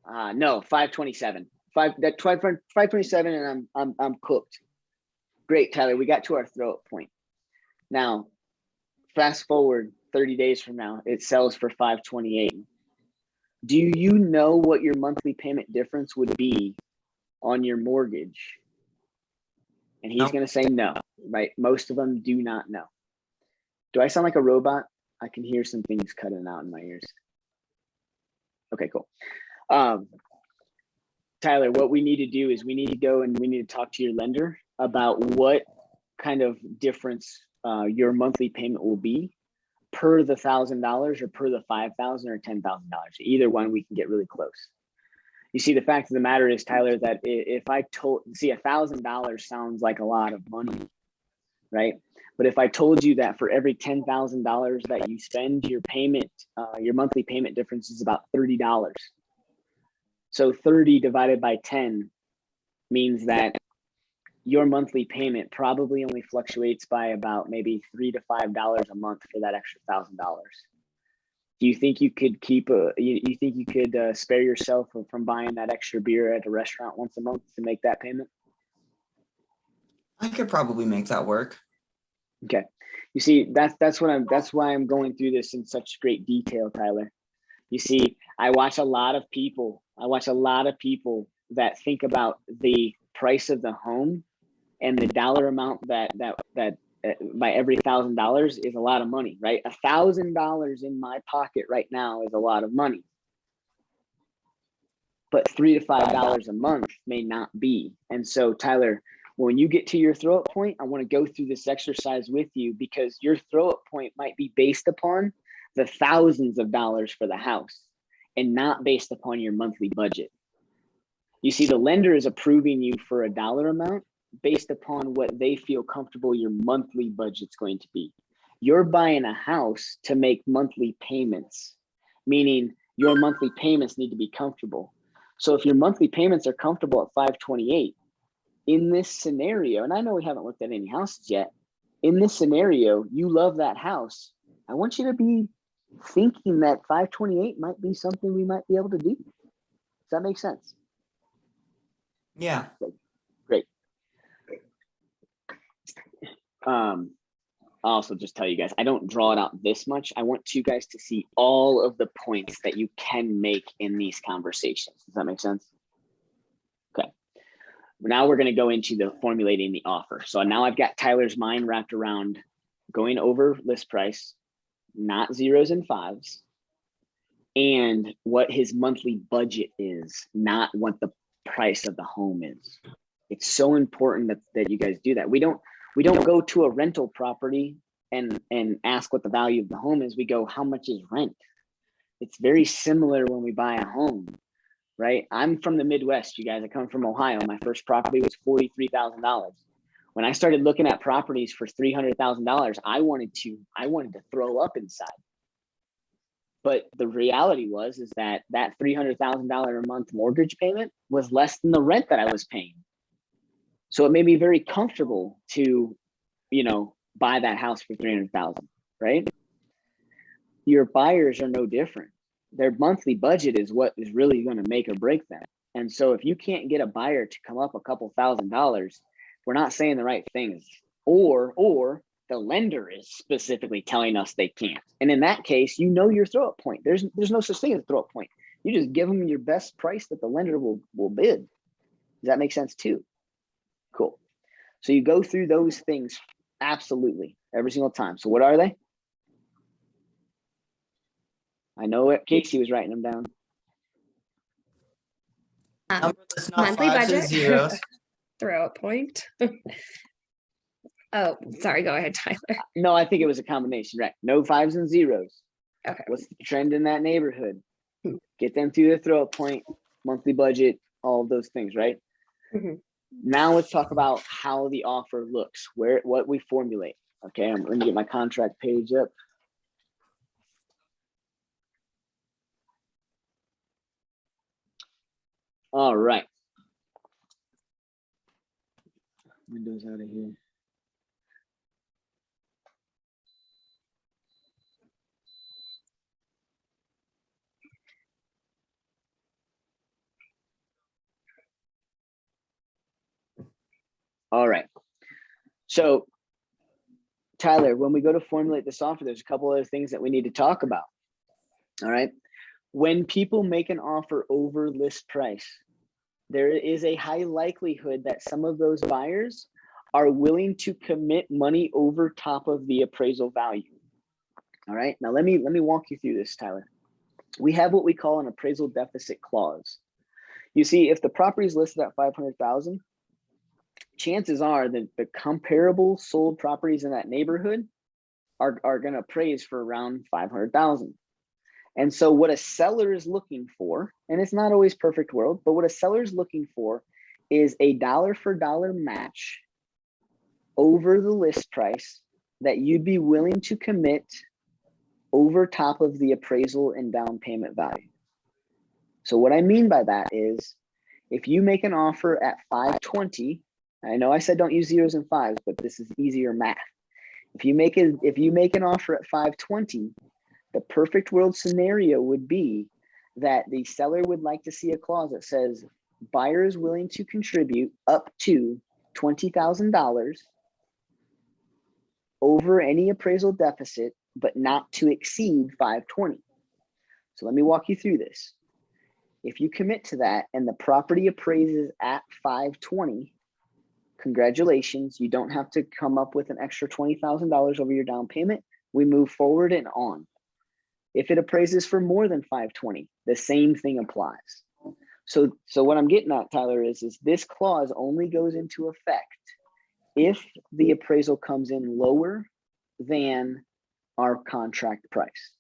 no, 527, 527, and I'm cooked. Great, Tyler, we got to our throw up point. Now, fast forward 30 days from now, it sells for 528. Do you know what your monthly payment difference would be on your mortgage? And he's No. going to say no, right? Most of them do not know. Do I sound like a robot? I can hear some things cutting out in my ears. Okay, cool. Tyler, what we need to do is we need to go and we need to talk to your lender about what kind of difference your monthly payment will be per the $1,000 or per the $5,000 or $10,000. Either one, we can get really close. You see, the fact of the matter is, Tyler, that if I told, see, $1,000 sounds like a lot of money, right? But if I told you that for every $10,000 that you spend, your payment, your monthly payment difference is about $30. So 30 divided by 10 means that your monthly payment probably only fluctuates by about maybe $3 to $5 a month for that extra $1,000. Do you think you could keep you think you could spare yourself from buying that extra beer at a restaurant once a month to make that payment? I could probably make that work. Okay. You see, that's why I'm going through this in such great detail, Tyler. You see, I watch a lot of people that think about the price of the home and the dollar amount that by every $1,000 is a lot of money, right? $1,000 in my pocket right now is a lot of money, but $3 to $5 a month may not be. And so, Tyler, when you get to your throw up point, I want to go through this exercise with you because your throw up point might be based upon the thousands of dollars for the house and not based upon your monthly budget. You see, the lender is approving you for a dollar amount based upon what they feel comfortable your monthly budget's going to be. You're buying a house to make monthly payments, meaning your monthly payments need to be comfortable. So if your monthly payments are comfortable at 528, in this scenario, and I know we haven't looked at any houses yet, in this scenario, you love that house. I want you to be thinking that 528 might be something we might be able to do. Does that make sense? Yeah. Great. I'll also just tell you guys, I don't draw it out this much. I want you guys to see all of the points that you can make in these conversations. Does that make sense? Okay. Now we're going to go into the formulating the offer. So now I've got Tyler's mind wrapped around going over list price, not zeros and fives, and what his monthly budget is, not what the price of the home is. It's so important that you guys do that. We don't go to a rental property and ask what the value of the home is. We go, how much is rent? It's very similar when we buy a home, right? I'm from the Midwest, you guys. I come from Ohio. My first property was $43,000. When I started looking at properties for $300,000, I wanted to throw up inside. But the reality is that $300,000 a month mortgage payment was less than the rent that I was paying. So it made me very comfortable to, buy that house for $300,000, right? Your buyers are no different. Their monthly budget is what is really going to make or break them. And so if you can't get a buyer to come up a couple $1,000s, we're not saying the right things, or the lender is specifically telling us they can't. And in that case, your throw up point. There's no such thing as a throw up point. You just give them your best price that the lender will bid. Does that make sense too? Cool. So you go through those things absolutely every single time. So what are they? I know it. Casey was writing them down. Number that's not Monthly fives and budget. zeros. Throw a point. Oh, sorry. Go ahead, Tyler. No, I think it was a combination, right? No fives and zeros. Okay. What's the trend in that neighborhood? Get them through the throw up point, monthly budget, all of those things, right? Mm-hmm. Now let's talk about how the offer looks, what we formulate. Okay, I'm going to get my contract page up. All right. Windows out of here. All right. So Tyler, when we go to formulate this offer, there's a couple other things that we need to talk about. All right. When people make an offer over list price, there is a high likelihood that some of those buyers are willing to commit money over top of the appraisal value. All right. Now let me walk you through this, Tyler. We have what we call an appraisal deficit clause. You see, if the property is listed at 500,000, chances are that the comparable sold properties in that neighborhood are going to appraise for around 500,000. And so what a seller is looking for, and it's not always perfect world, but what a seller is looking for is a dollar for dollar match over the list price that you'd be willing to commit over top of the appraisal and down payment value. So what I mean by that is, if you make an offer at 520, I know I said don't use zeros and fives, but this is easier math. If you make an offer at 520, the perfect world scenario would be that the seller would like to see a clause that says buyer is willing to contribute up to $20,000 over any appraisal deficit, but not to exceed 520. So let me walk you through this. If you commit to that and the property appraises at 520, congratulations, you don't have to come up with an extra $20,000 over your down payment. We move forward and on. If it appraises for more than 520, the same thing applies. So what I'm getting at, Tyler, is this clause only goes into effect if the appraisal comes in lower than our contract price.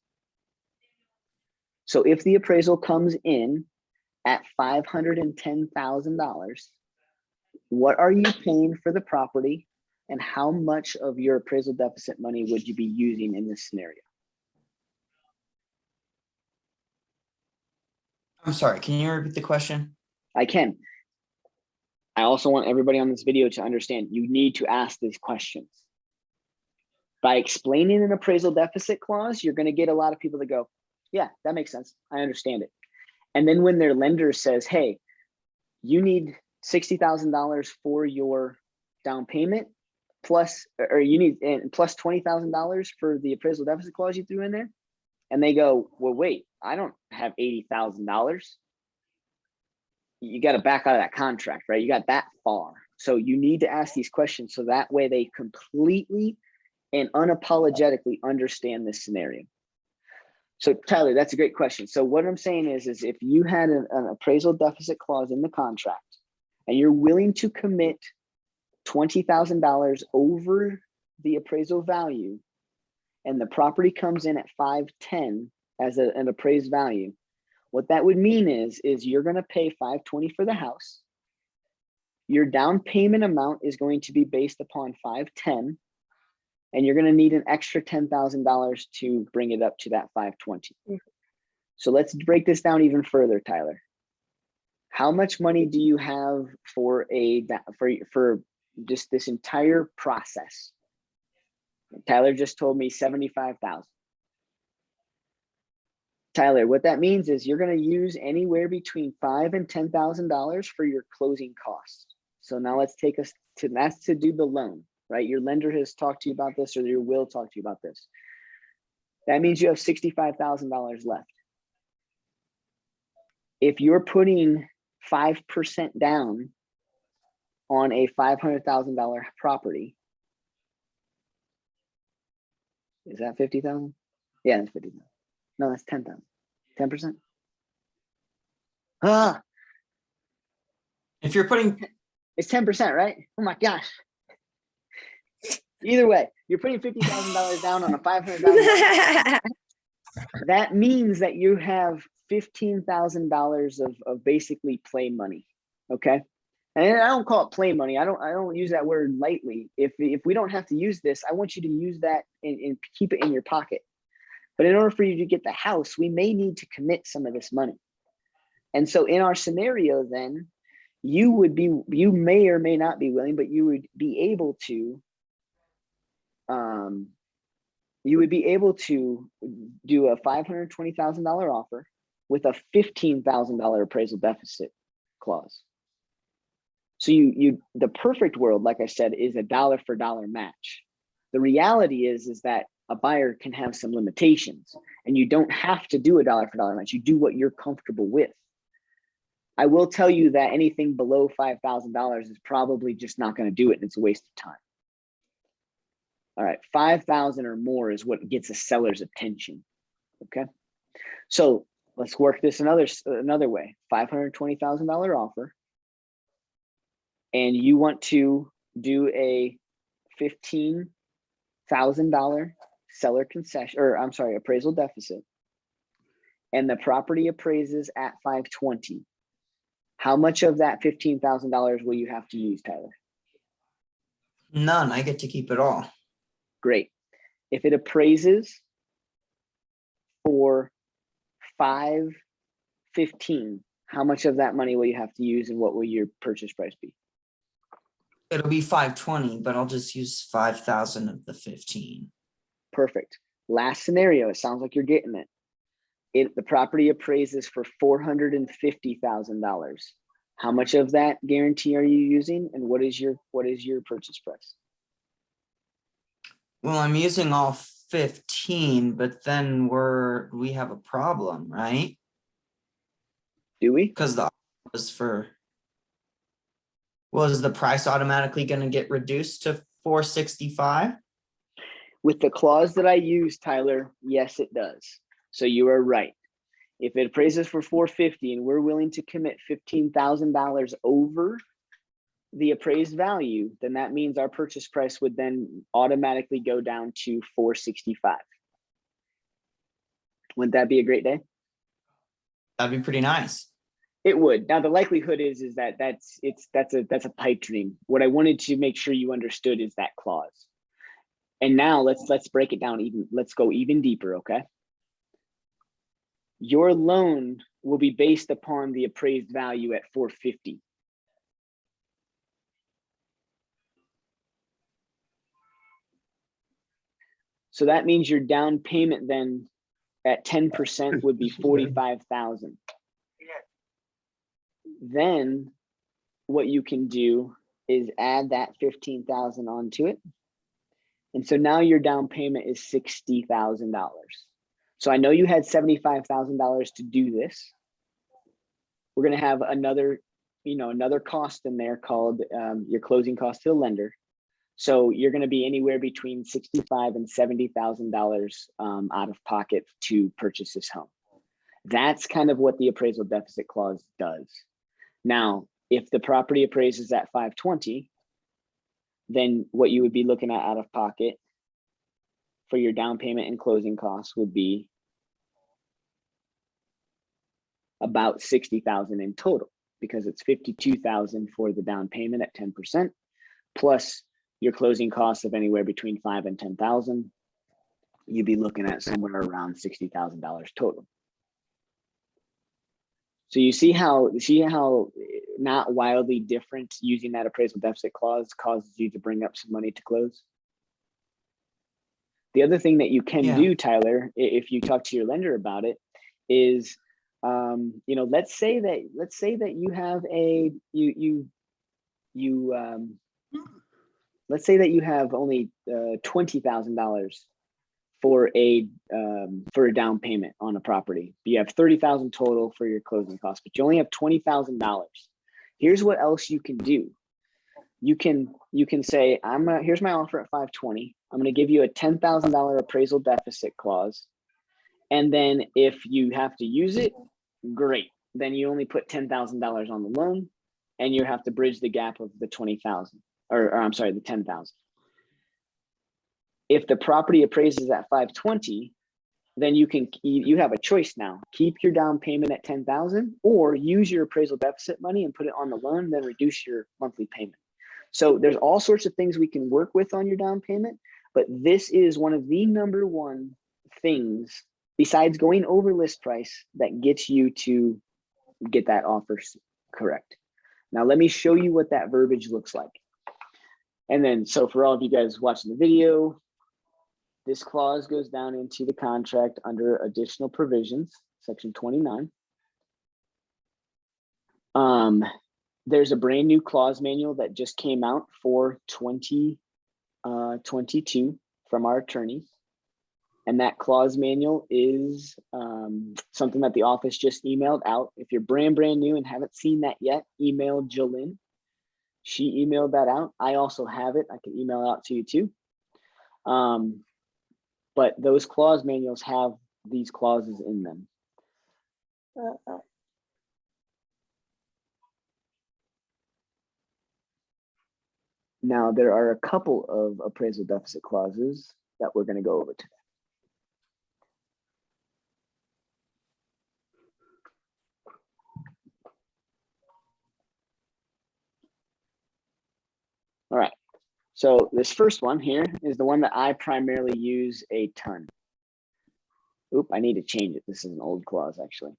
So if the appraisal comes in at $510,000, what are you paying for the property, and how much of your appraisal deficit money would you be using in this scenario? I'm sorry, can you repeat the question? I can. I also want everybody on this video to understand you need to ask these questions. By explaining an appraisal deficit clause, you're going to get a lot of people that go, yeah, that makes sense. I understand it. And then when their lender says, hey, you need $60,000 for your down payment, plus $20,000 for the appraisal deficit clause you threw in there. And they go, well, wait, I don't have $80,000. You got to back out of that contract, right? You got that far. So you need to ask these questions so that way they completely and unapologetically understand this scenario. So Tyler, that's a great question. So what I'm saying is if you had an appraisal deficit clause in the contract and you're willing to commit $20,000 over the appraisal value, and the property comes in at 510 as an appraised value, what that would mean is you're going to pay 520 for the house. Your down payment amount is going to be based upon 510, and you're going to need an extra $10,000 to bring it up to that 520. So let's break this down even further, Tyler. How much money do you have for just this entire process? Tyler just told me 75,000. Tyler, what that means is you're going to use anywhere between $5,000 and $10,000 for your closing costs. So now let's take us to, that's to do the loan, right? Your lender has talked to you about this, or your will talk to you about this. That means you have $65,000 left. If you're putting 5% down on a $500,000 property, is that 50,000? Yeah, that's 50,000. No, that's 10,000. 10%. Ah, If you're putting, it's 10%, right? Oh my gosh. Either way, you're putting $50,000 down on a $500,000. That means that you have $15,000 of basically play money. Okay. And I don't call it play money. I don't use that word lightly. If we don't have to use this, I want you to use that and keep it in your pocket. But in order for you to get the house, we may need to commit some of this money. And so in our scenario, then you may or may not be willing, but you would be able to do a $520,000 offer with a $15,000 appraisal deficit clause. So the perfect world, like I said, is a dollar for dollar match. The reality is that a buyer can have some limitations, and you don't have to do a dollar for dollar match. You do what you're comfortable with. I will tell you that anything below $5,000 is probably just not going to do it, and it's a waste of time. All right, 5,000 or more is what gets a seller's attention. Okay, so let's work this another way. $520,000 offer, and you want to do a $15,000 seller concession, or I'm sorry, appraisal deficit, and the property appraises at 520. How much of that $15,000 will you have to use, Tyler? None. I get to keep it all. Great. If it appraises for 515, how much of that money will you have to use, and what will your purchase price be? It'll be 520, but I'll just use 5,000 of the 15. Perfect. Last scenario, it sounds like you're getting it. The property appraises for $450,000. How much of that guarantee are you using, and what is your purchase price? Well, I'm using all 15, but then we have a problem, right? Do we? Because the was the price automatically going to get reduced to 465? With the clause that I use, Tyler, yes, it does. So you are right. If it appraises for 450 and we're willing to commit $15,000 over the appraised value, then that means our purchase price would then automatically go down to 465. Wouldn't that be a great day? That'd be pretty nice. It would. Now the likelihood is that that's a pipe dream. What I wanted to make sure you understood is that clause. And now let's break it down let's go even deeper, okay? Your loan will be based upon the appraised value at 450. So that means your down payment then at 10% would be 45,000. Then what you can do is add that 15,000 onto it. And so now your down payment is $60,000. So I know you had $75,000 to do this. We're going to have another cost in there called your closing cost to the lender. So you're going to be anywhere between $65,000 and $70,000 out of pocket to purchase this home. That's kind of what the appraisal deficit clause does. Now, if the property appraises at 520, then what you would be looking at out of pocket for your down payment and closing costs would be about $60,000 in total, because it's $52,000 for the down payment at 10%, plus your closing costs of anywhere between $5,000 and $10,000. You'd be looking at somewhere around $60,000 total. So you see how not wildly different using that appraisal deficit clause causes you to bring up some money to close. The other thing that you can do, Tyler, if you talk to your lender about it, is let's say that you have let's say that you have only $20,000 for a down payment on a property. You have $30,000 total for your closing costs, but you only have $20,000. Here's what else you can do. You can say, here's my offer at 520. I'm going to give you a $10,000 appraisal deficit clause. And then if you have to use it, great. Then you only put $10,000 on the loan, and you have to bridge the gap of the 20,000, or I'm sorry, the 10,000. If the property appraises at 520, then you have a choice now. Keep your down payment at 10,000, or use your appraisal deficit money and put it on the loan, then reduce your monthly payment. So there's all sorts of things we can work with on your down payment, but this is one of the number one things besides going over list price that gets you to get that offer correct. Now let me show you what that verbiage looks like. And then, so for all of you guys watching the video, this clause goes down into the contract under additional provisions, section 29. There's a brand new clause manual that just came out for 2022 from our attorney. And that clause manual is something that the office just emailed out. If you're brand new and haven't seen that yet, email Jolynn. She emailed that out. I also have it. I can email it out to you too. But those clause manuals have these clauses in them. Now, there are a couple of appraisal deficit clauses that we're going to go over today. All right, so this first one here is the one that I primarily use a ton. Oop, I need to change it. This is an old clause, actually.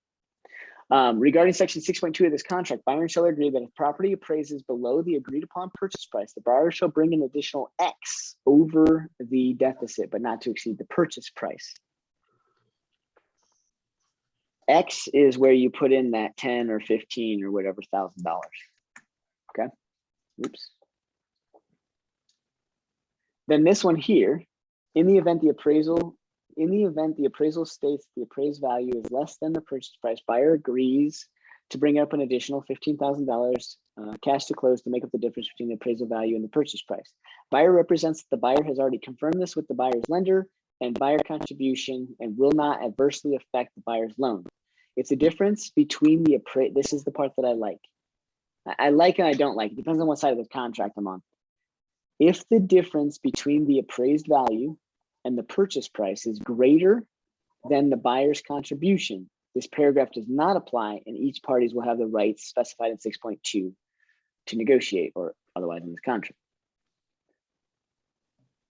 Regarding section 6.2 of this contract, buyer and seller agree that if property appraises below the agreed upon purchase price, the buyer shall bring an additional X over the deficit, but not to exceed the purchase price. X is where you put in that 10 or 15 or whatever $1,000. Okay. Oops. Then this one here, in the event the appraisal states the appraised value is less than the purchase price, buyer agrees to bring up an additional $15,000 cash to close to make up the difference between the appraisal value and the purchase price. Buyer represents that the buyer has already confirmed this with the buyer's lender and buyer contribution and will not adversely affect the buyer's loan. It's a difference between the this is the part that I like. I like and I don't like. It depends on what side of the contract I'm on. If the difference between the appraised value and the purchase price is greater than the buyer's contribution, this paragraph does not apply and each parties will have the rights specified in 6.2 to negotiate or otherwise in this contract.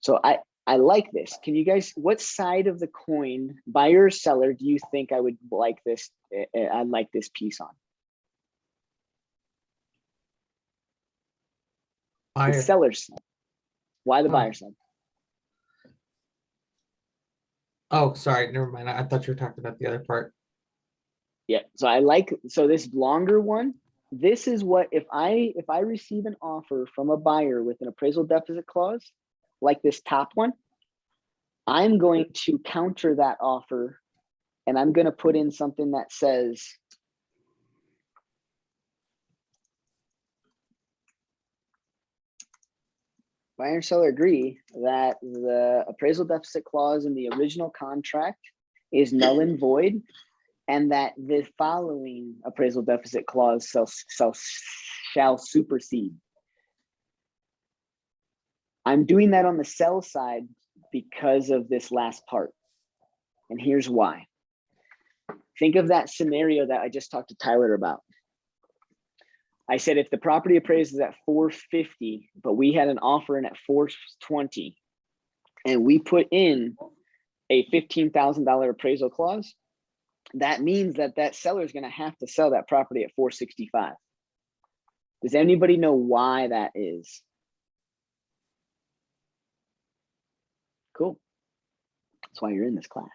So I like this. Can you guys, what side of the coin, buyer or seller, do you think I would like this? I like this piece on. Buyer. The seller's side. Why the buyer side? Oh, sorry, never mind. I thought you were talking about the other part. Yeah, so I like, so this longer one, this is what, if I receive an offer from a buyer with an appraisal deficit clause, like this top one, I'm going to counter that offer and I'm going to put in something that says, buyer and seller agree that the appraisal deficit clause in the original contract is null and void, and that the following appraisal deficit clause shall supersede. I'm doing that on the sell side because of this last part. And here's why. Think of that scenario that I just talked to Tyler about. I said, if the property appraises at 450, but we had an offer in at 420, and we put in a $15,000 appraisal clause, that means that that seller is going to have to sell that property at 465. Does anybody know why that is? Cool. That's why you're in this class.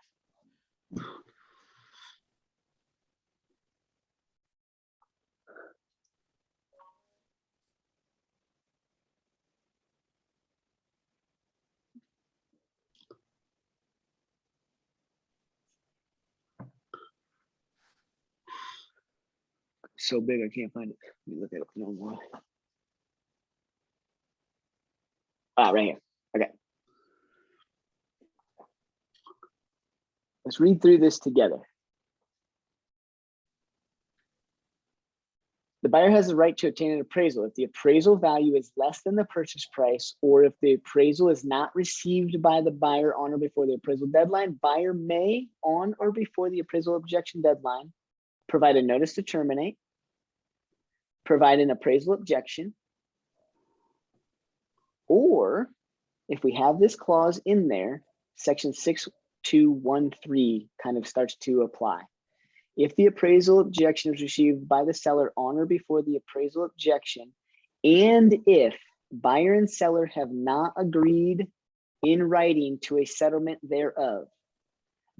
So big, I can't find it. Let me look at it no more. Ah, right here. Okay. Let's read through this together. The buyer has the right to obtain an appraisal if the appraisal value is less than the purchase price, or if the appraisal is not received by the buyer on or before the appraisal deadline. Buyer may, on or before the appraisal objection deadline, provide a notice to terminate, provide an appraisal objection, or if we have this clause in there, section 6213 kind of starts to apply. If the appraisal objection is received by the seller on or before the appraisal objection, and if buyer and seller have not agreed in writing to a settlement thereof,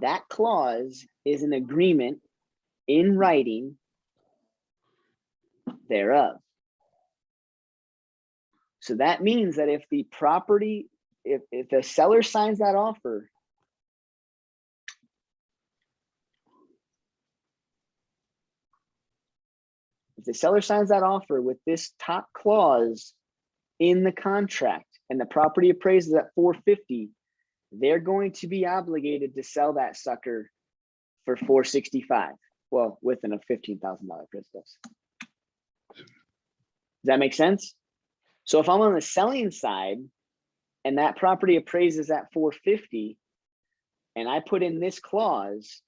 that clause is an agreement in writing thereof. So that means that if the property, if the seller signs that offer, if the seller signs that offer with this top clause in the contract and the property appraises at 450, they're going to be obligated to sell that sucker for 465. Well, within a $15,000 appraisal. Does that make sense? So if I'm on the selling side and that property appraises at 450 and I put in this clause,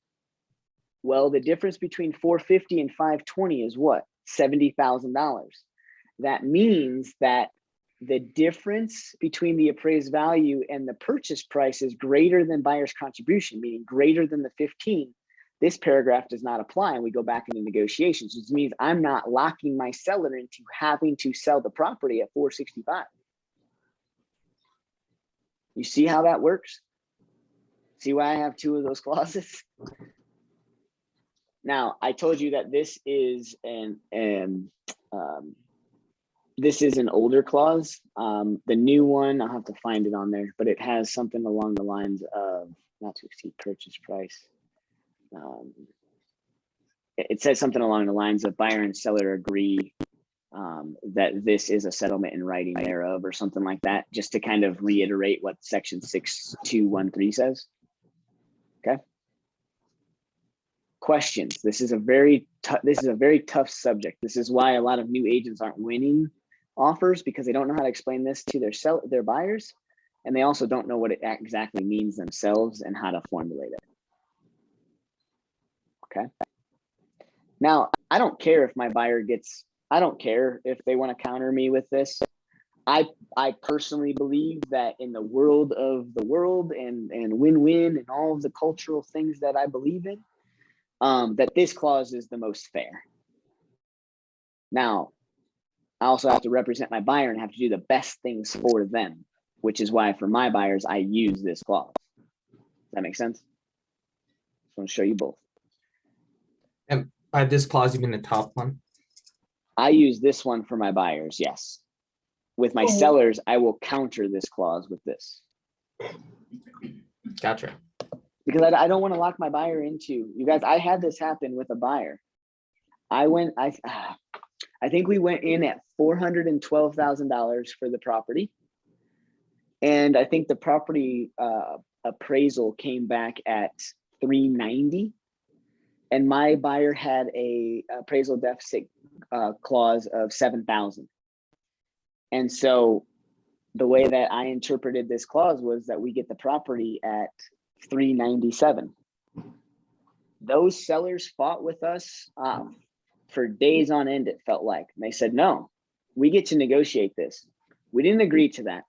well, the difference between 450 and 520 is what? $70,000. That means that the difference between the appraised value and the purchase price is greater than buyer's contribution, meaning greater than the 15. This paragraph does not apply and we go back into negotiations, which means I'm not locking my seller into having to sell the property at 465. You see how that works? See why I have two of those clauses? Now, I told you that this is an older clause. The new one, I'll have to find it on there, but it has something along the lines of not to exceed purchase price. It says something along the lines of buyer and seller agree that this is a settlement in writing thereof or something like that, just to kind of reiterate what section 6213 says. Okay. Questions. This is a very tough subject. This is why a lot of new agents aren't winning offers, because they don't know how to explain this to their buyers, and they also don't know what it exactly means themselves and how to formulate it. Okay. Now, I don't care if my buyer I don't care if they want to counter me with this. I personally believe that in the world of the world and win-win and all of the cultural things that I believe in, that this clause is the most fair. Now, I also have to represent my buyer and have to do the best things for them, which is why for my buyers, I use this clause. Does that make sense? Just want to show you both. And by this clause, you mean the top one? I use this one for my buyers, yes. With my sellers, I will counter this clause with this. Gotcha. Because I don't want to lock my buyer into, you guys, I had this happen with a buyer. I think we went in at $412,000 for the property. And I think the property appraisal came back at $390,000. And my buyer had a appraisal deficit clause of $7,000. And so the way that I interpreted this clause was that we get the property at $397,000. Those sellers fought with us for days on end, it felt like. And they said, no, we get to negotiate this. We didn't agree to that.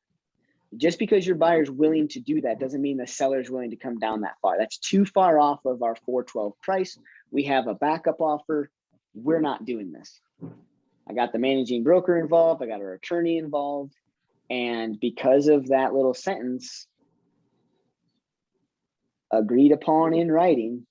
Just because your buyer's willing to do that doesn't mean the seller's willing to come down that far. That's too far off of our 412 price. We have a backup offer. We're not doing this. I got the managing broker involved. I got our attorney involved. And because of that little sentence, agreed upon in writing,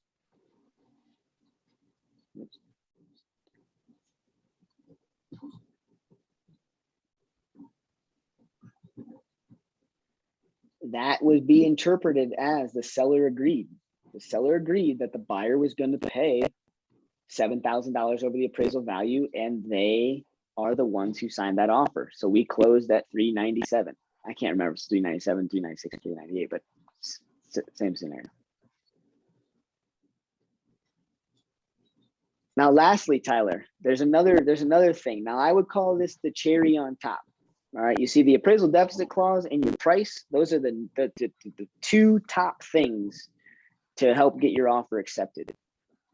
that would be interpreted as the seller agreed. The seller agreed that the buyer was going to pay $7,000 over the appraisal value, and they are the ones who signed that offer. So we closed at $397,000. I can't remember if it's $397,000, $396,000, $398,000, but same scenario. Now, lastly, Tyler, there's another thing. Now, I would call this the cherry on top. All right, you see the appraisal deficit clause and your price. Those are the two top things to help get your offer accepted.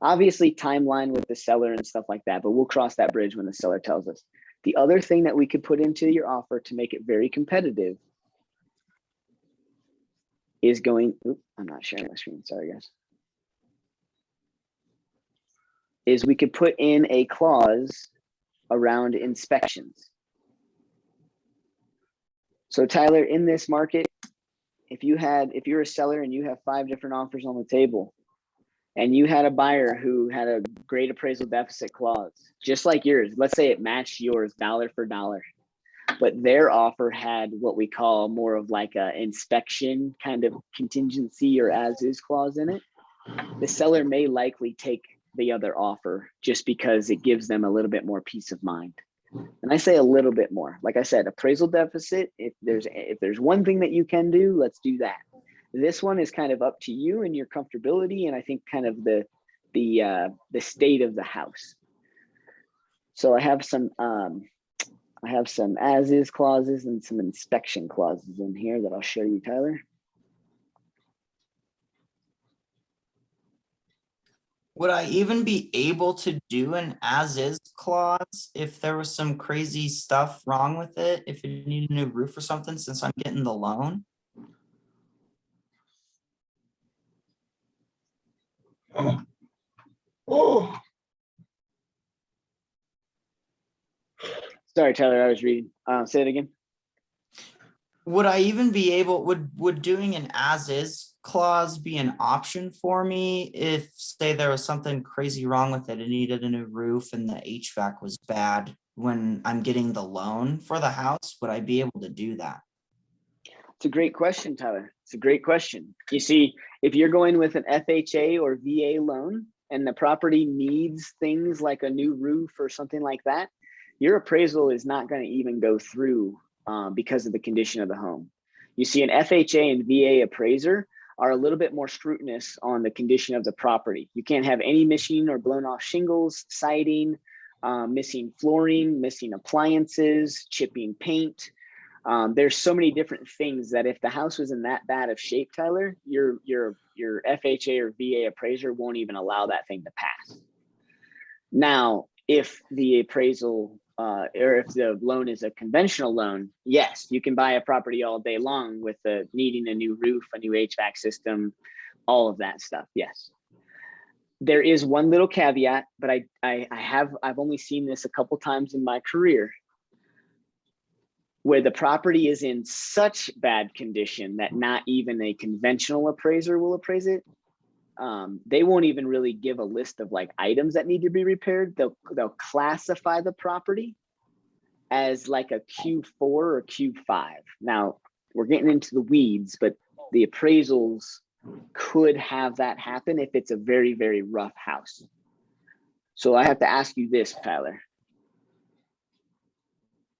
Obviously, timeline with the seller and stuff like that, but we'll cross that bridge when the seller tells us. The other thing that we could put into your offer to make it very competitive is going, I'm not sharing my screen, sorry guys. Is we could put in a clause around inspections. So Tyler, in this market, if you're a seller and you have 5 different offers on the table, and you had a buyer who had a great appraisal deficit clause, just like yours, let's say it matched yours dollar for dollar. but their offer had what we call more of like a inspection kind of contingency or as is clause in it. The seller may likely take the other offer just because it gives them a little bit more peace of mind. And I say a little bit more. Like I said, appraisal deficit, if there's one thing that you can do, let's do that. This one is kind of up to you and your comfortability, and I think kind of the state of the house. So I have some as-is clauses and some inspection clauses in here that I'll show you, Tyler. Would I even be able to do an as-is clause if there was some crazy stuff wrong with it? If it needed a new roof or something, since I'm getting the loan? Sorry, Tyler, I was reading. Say it again. Would I even be able, would doing an as-is clause be an option for me if, say, there was something crazy wrong with it, it needed a new roof and the HVAC was bad when I'm getting the loan for the house? Would I be able to do that? It's a great question, Tyler. It's a great question. You see, if you're going with an FHA or VA loan and the property needs things like a new roof or something like that, your appraisal is not going to even go through because of the condition of the home. You see, an FHA and VA appraiser are a little bit more scrutinous on the condition of the property. You can't have any missing or blown off shingles, siding, missing flooring, missing appliances, chipping paint. There's so many different things that if the house was in that bad of shape, Tyler, your FHA or VA appraiser won't even allow that thing to pass. Now, if the appraisal or if the loan is a conventional loan, yes, you can buy a property all day long with needing a new roof, a new HVAC system, all of that stuff. Yes. There is one little caveat, but I've only seen this a couple times in my career, where the property is in such bad condition that not even a conventional appraiser will appraise it. They won't even really give a list of like items that need to be repaired. They'll classify the property as like a Q4 or Q5. Now we're getting into the weeds, but the appraisals could have that happen if it's a very, very rough house. So I have to ask you this, Tyler.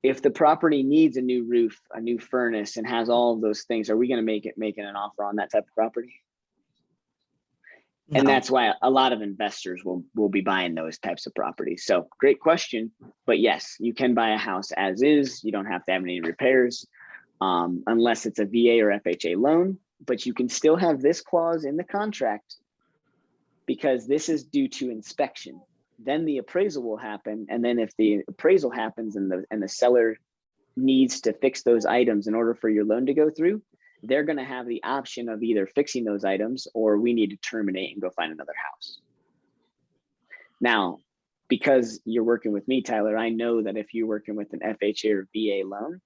If the property needs a new roof, a new furnace, and has all of those things, are we going to make an offer on that type of property? And No. that's why a lot of investors will be buying those types of properties. So great question, but yes, you can buy a house as is. You don't have to have any repairs unless it's a VA or FHA loan, but you can still have this clause in the contract because this is due to inspection. Then the appraisal will happen. And then if the appraisal happens and the seller needs to fix those items in order for your loan to go through, they're going to have the option of either fixing those items or we need to terminate and go find another house. Now, because you're working with me, Tyler, I know that if you're working with an FHA or VA loan,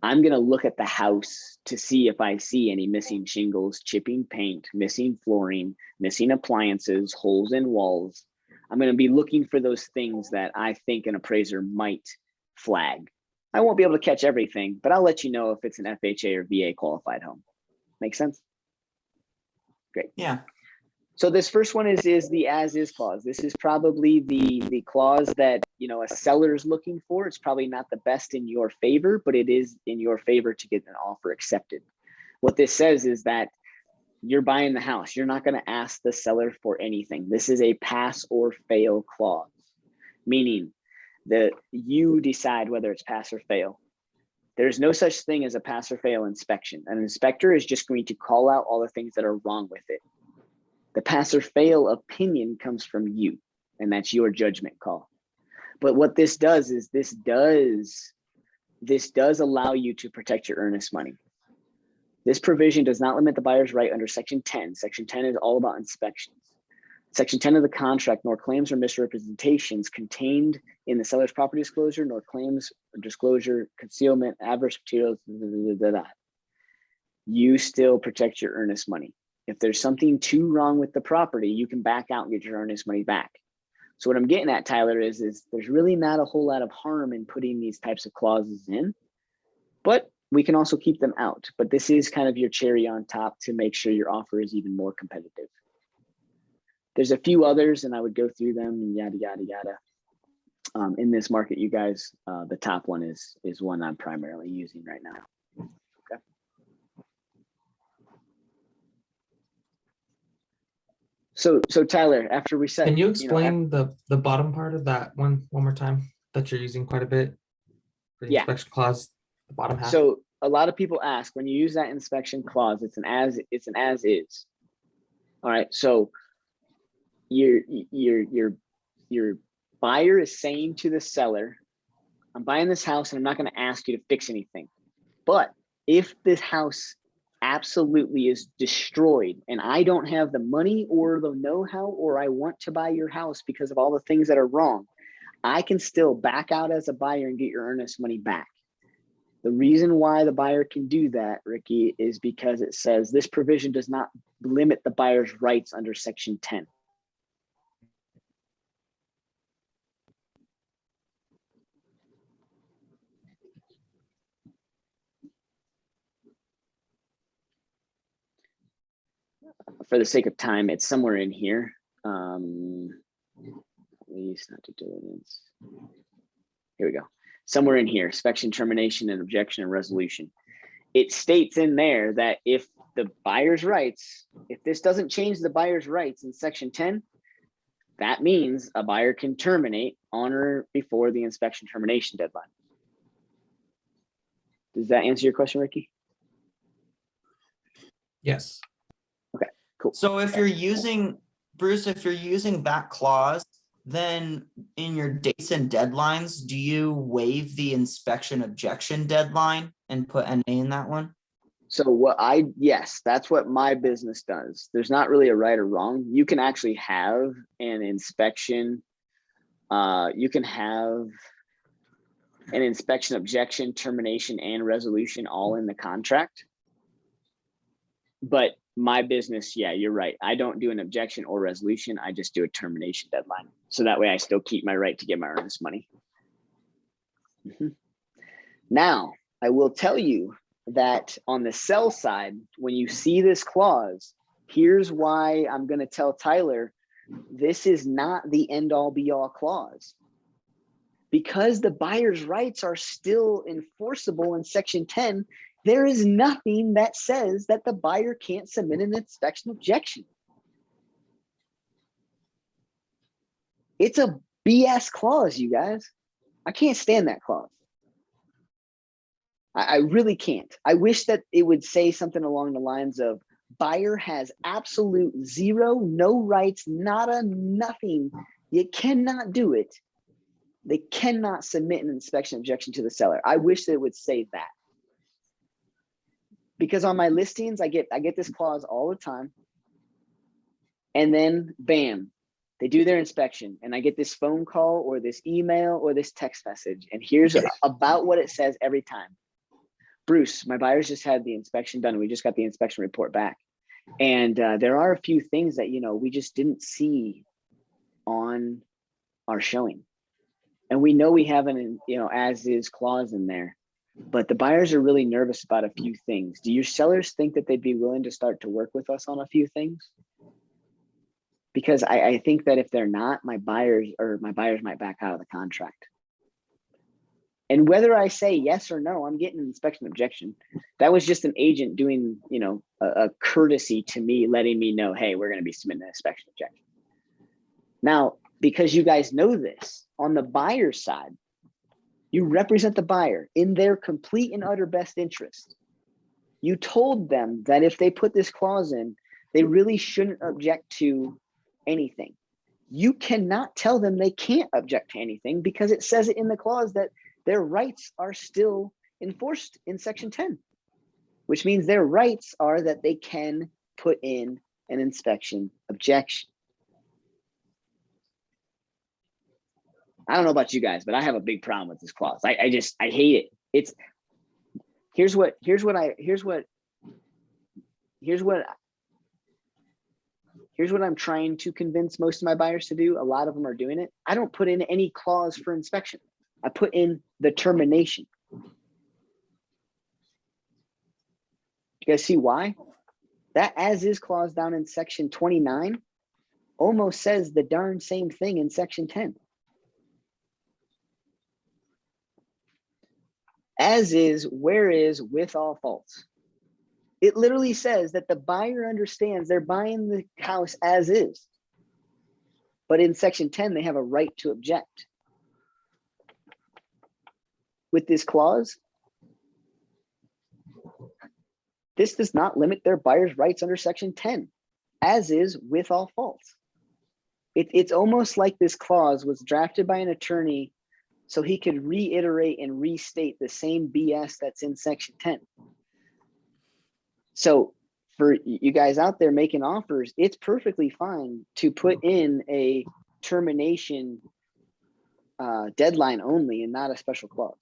I'm going to look at the house to see if I see any missing shingles, chipping paint, missing flooring, missing appliances, holes in walls. I'm going to be looking for those things that I think an appraiser might flag. I won't be able to catch everything, but I'll let you know if it's an FHA or VA qualified home. Make sense? Great. Yeah. So this first one is the as-is clause. This is probably the clause that a seller is looking for. It's probably not the best in your favor, but it is in your favor to get an offer accepted. What this says is that you're buying the house. You're not going to ask the seller for anything. This is a pass or fail clause, meaning that you decide whether it's pass or fail. There's no such thing as a pass or fail inspection. An inspector is just going to call out all the things that are wrong with it. The pass or fail opinion comes from you, and that's your judgment call. But what this does is this does allow you to protect your earnest money. This provision does not limit the buyer's right under Section 10. Section 10 is all about inspections. Section 10 of the contract, nor claims or misrepresentations contained in the seller's property disclosure, nor claims or disclosure, concealment, adverse materials, You still protect your earnest money. If there's something too wrong with the property, you can back out and get your earnest money back. So what I'm getting at, Tyler, is there's really not a whole lot of harm in putting these types of clauses in, but we can also keep them out. But this is kind of your cherry on top to make sure your offer is even more competitive. There's a few others, and I would go through them and yada, yada, yada. In this market, you guys, the top one is one I'm primarily using right now. Okay. So Tyler, after we said, Can you explain the bottom part of that one more time that you're using quite a bit for the inspection clause, the bottom half? So a lot of people ask, when you use that inspection clause, it's an as is. All right. So your buyer is saying to the seller, I'm buying this house and I'm not going to ask you to fix anything. But if this house absolutely is destroyed and I don't have the money or the know-how, or I want to buy your house because of all the things that are wrong, I can still back out as a buyer and get your earnest money back. The reason why the buyer can do that, Ricky, is because it says this provision does not limit the buyer's rights under Section 10. For the sake of time, it's somewhere in here. Lease, not due diligence. Here we go. Somewhere in here, inspection, termination, and objection and resolution. It states in there that if the buyer's rights, if this doesn't change the buyer's rights in Section 10, that means a buyer can terminate on or before the inspection termination deadline. Does that answer your question, Ricky? Yes. Okay, cool. So if you're using, Bruce, if you're using that clause, then in your dates and deadlines, do you waive the inspection objection deadline and put NA in that one? So yes, that's what my business does. There's not really a right or wrong. You can actually have an inspection. You can have an inspection objection, termination, and resolution all in the contract. But my business, yeah, you're right. I don't do an objection or resolution. I just do a termination deadline. So that way I still keep my right to get my earnest money. Now, I will tell you that on the sell side, when you see this clause, here's why I'm going to tell Tyler, this is not the end all be all clause. Because the buyer's rights are still enforceable in Section 10, there is nothing that says that the buyer can't submit an inspection objection. It's a BS clause, you guys. I can't stand that clause. I really can't. I wish that it would say something along the lines of buyer has absolute zero, no rights, nada, nothing. You cannot do it. They cannot submit an inspection objection to the seller. I wish that it would say that. Because on my listings, I get this clause all the time. And then bam, they do their inspection and I get this phone call or this email or this text message. And here's about what it says every time. Bruce, my buyers just had the inspection done. We just got the inspection report back. And there are a few things that, we just didn't see on our showing. And we know we have an, as is clause in there, but the buyers are really nervous about a few things. Do your sellers think that they'd be willing to start to work with us on a few things? Because I think that if they're not, my buyers might back out of the contract. And whether I say yes or no, I'm getting an inspection objection. That was just an agent doing, a courtesy to me, letting me know, hey, we're going to be submitting an inspection objection. Now, because you guys know this, on the buyer side, you represent the buyer in their complete and utter best interest. You told them that if they put this clause in, they really shouldn't object to anything. You cannot tell them they can't object to anything because it says it in the clause that their rights are still enforced in Section 10, which means their rights are that they can put in an inspection objection. I don't know about you guys, but I have a big problem with this clause. I hate it. Here's what I'm trying to convince most of my buyers to do. A lot of them are doing it. I don't put in any clause for inspection. I put in the termination. You guys see why? That as is clause down in section 29 almost says the darn same thing in section 10. As is, where is, with all faults. It literally says that the buyer understands they're buying the house as is. But in section 10, they have a right to object. With this clause, this does not limit their buyer's rights under section 10, as is, with all faults. It's almost like this clause was drafted by an attorney so he could reiterate and restate the same BS that's in section 10. So for you guys out there making offers, it's perfectly fine to put in a termination deadline only and not a special clause.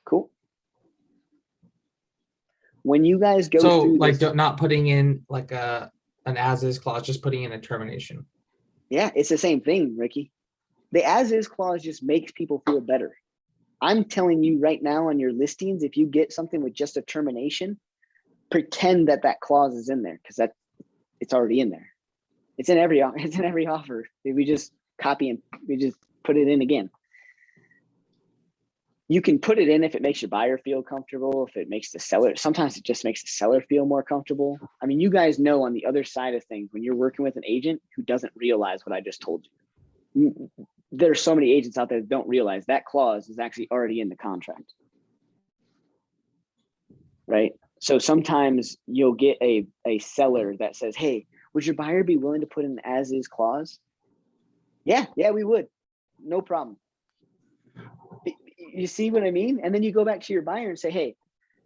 Cool. When you guys go So through like this, not putting in like an as is clause, just putting in a termination. yeah, it's the same thing, Ricky. The as is clause just makes people feel better. I'm telling you right now on your listings, if you get something with just a termination, pretend that that clause is in there because it's already in there. It's in every offer. We just copy and we just put it in again. You can put it in if it makes your buyer feel comfortable, if it makes the seller, sometimes it just makes the seller feel more comfortable. I mean, you guys know on the other side of things, when you're working with an agent who doesn't realize what I just told you, there's so many agents out there that don't realize that clause is actually already in the contract. Right? So sometimes you'll get a seller that says, hey, would your buyer be willing to put in an as is clause? Yeah, we would. No problem. You see what I mean? And then you go back to your buyer and say, hey,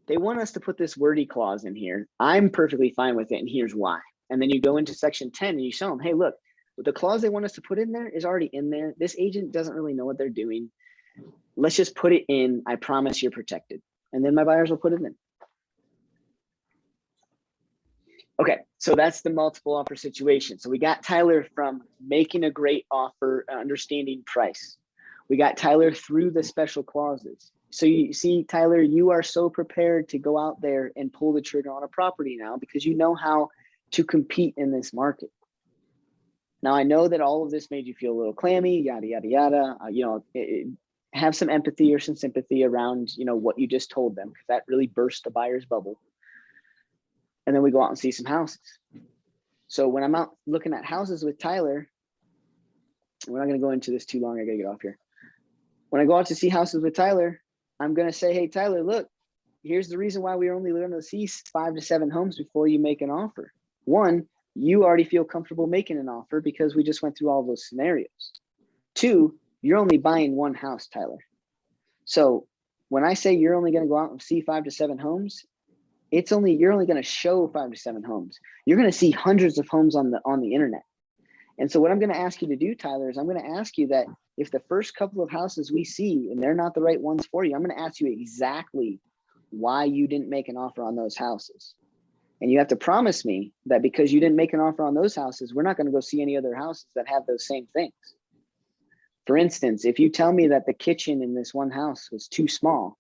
they want us to put this wordy clause in here. I'm perfectly fine with it, and here's why. And then you go into section 10 and you show them, hey, look, the clause they want us to put in there is already in there. This agent doesn't really know what they're doing. Let's just put it in. I promise you're protected. And then my buyers will put it in. Okay, so that's the multiple offer situation. So we got Tyler from making a great offer, understanding price. We got Tyler through the special clauses. So you see, Tyler, you are so prepared to go out there and pull the trigger on a property now because you know how to compete in this market. Now, I know that all of this made you feel a little clammy, yada, yada, yada. Have some empathy or some sympathy around, what you just told them, because that really burst the buyer's bubble. And then we go out and see some houses. So when I'm out looking at houses with Tyler, we're not going to go into this too long. I got to get off here. When I go out to see houses with Tyler, I'm going to say, hey, Tyler, look, here's the reason why we're only going to see 5 to 7 homes before you make an offer. One, you already feel comfortable making an offer because we just went through all those scenarios. 2, you're only buying one house, Tyler. So when I say you're only going to go out and see 5 to 7 homes, you're only going to show 5 to 7 homes. You're going to see hundreds of homes on the internet. And so what I'm going to ask you to do, Tyler, is I'm going to ask you that if the first couple of houses we see and they're not the right ones for you, I'm going to ask you exactly why you didn't make an offer on those houses. And you have to promise me that because you didn't make an offer on those houses, we're not going to go see any other houses that have those same things. For instance, if you tell me that the kitchen in this one house was too small,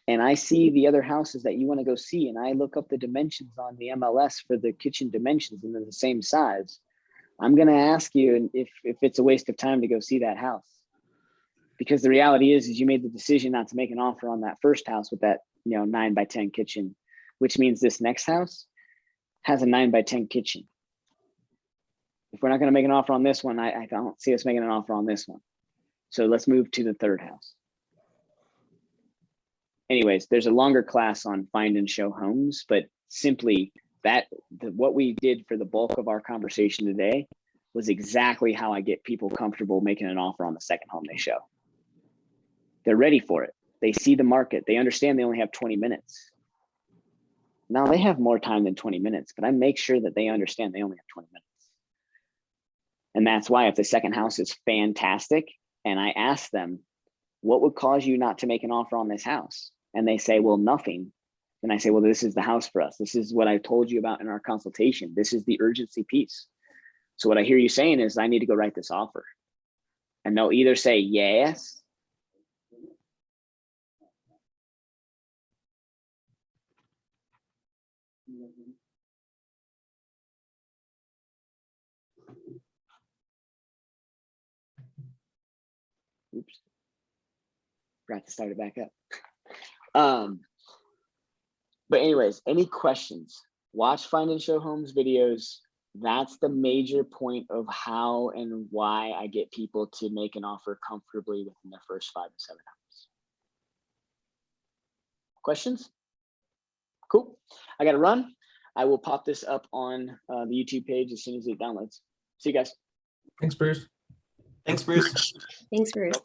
and I see the other houses that you want to go see, and I look up the dimensions on the MLS for the kitchen dimensions and they're the same size, I'm going to ask you if it's a waste of time to go see that house. Because the reality is you made the decision not to make an offer on that first house with that 9 by 10 kitchen, which means this next house has a 9 by 10 kitchen. If we're not going to make an offer on this one, I don't see us making an offer on this one. So let's move to the third house. Anyways, there's a longer class on find and show homes, but simply what we did for the bulk of our conversation today was exactly how I get people comfortable making an offer on the second home they show. They're ready for it. They see the market. They understand they only have 20 minutes. Now they have more time than 20 minutes, but I make sure that they understand they only have 20 minutes. And that's why if the second house is fantastic and I ask them, what would cause you not to make an offer on this house? And they say, well, nothing. And I say, well, this is the house for us. This is what I told you about in our consultation. This is the urgency piece. So what I hear you saying is I need to go write this offer. And they'll either say yes Oops. Forgot to start it back up. But anyways, any questions? Watch Find and Show Homes videos. That's the major point of how and why I get people to make an offer comfortably within their first 5 to 7 hours. Questions? Cool. I got to run. I will pop this up on the YouTube page as soon as it downloads. See you guys. Thanks, Bruce. Thanks, Bruce. Thanks, Bruce.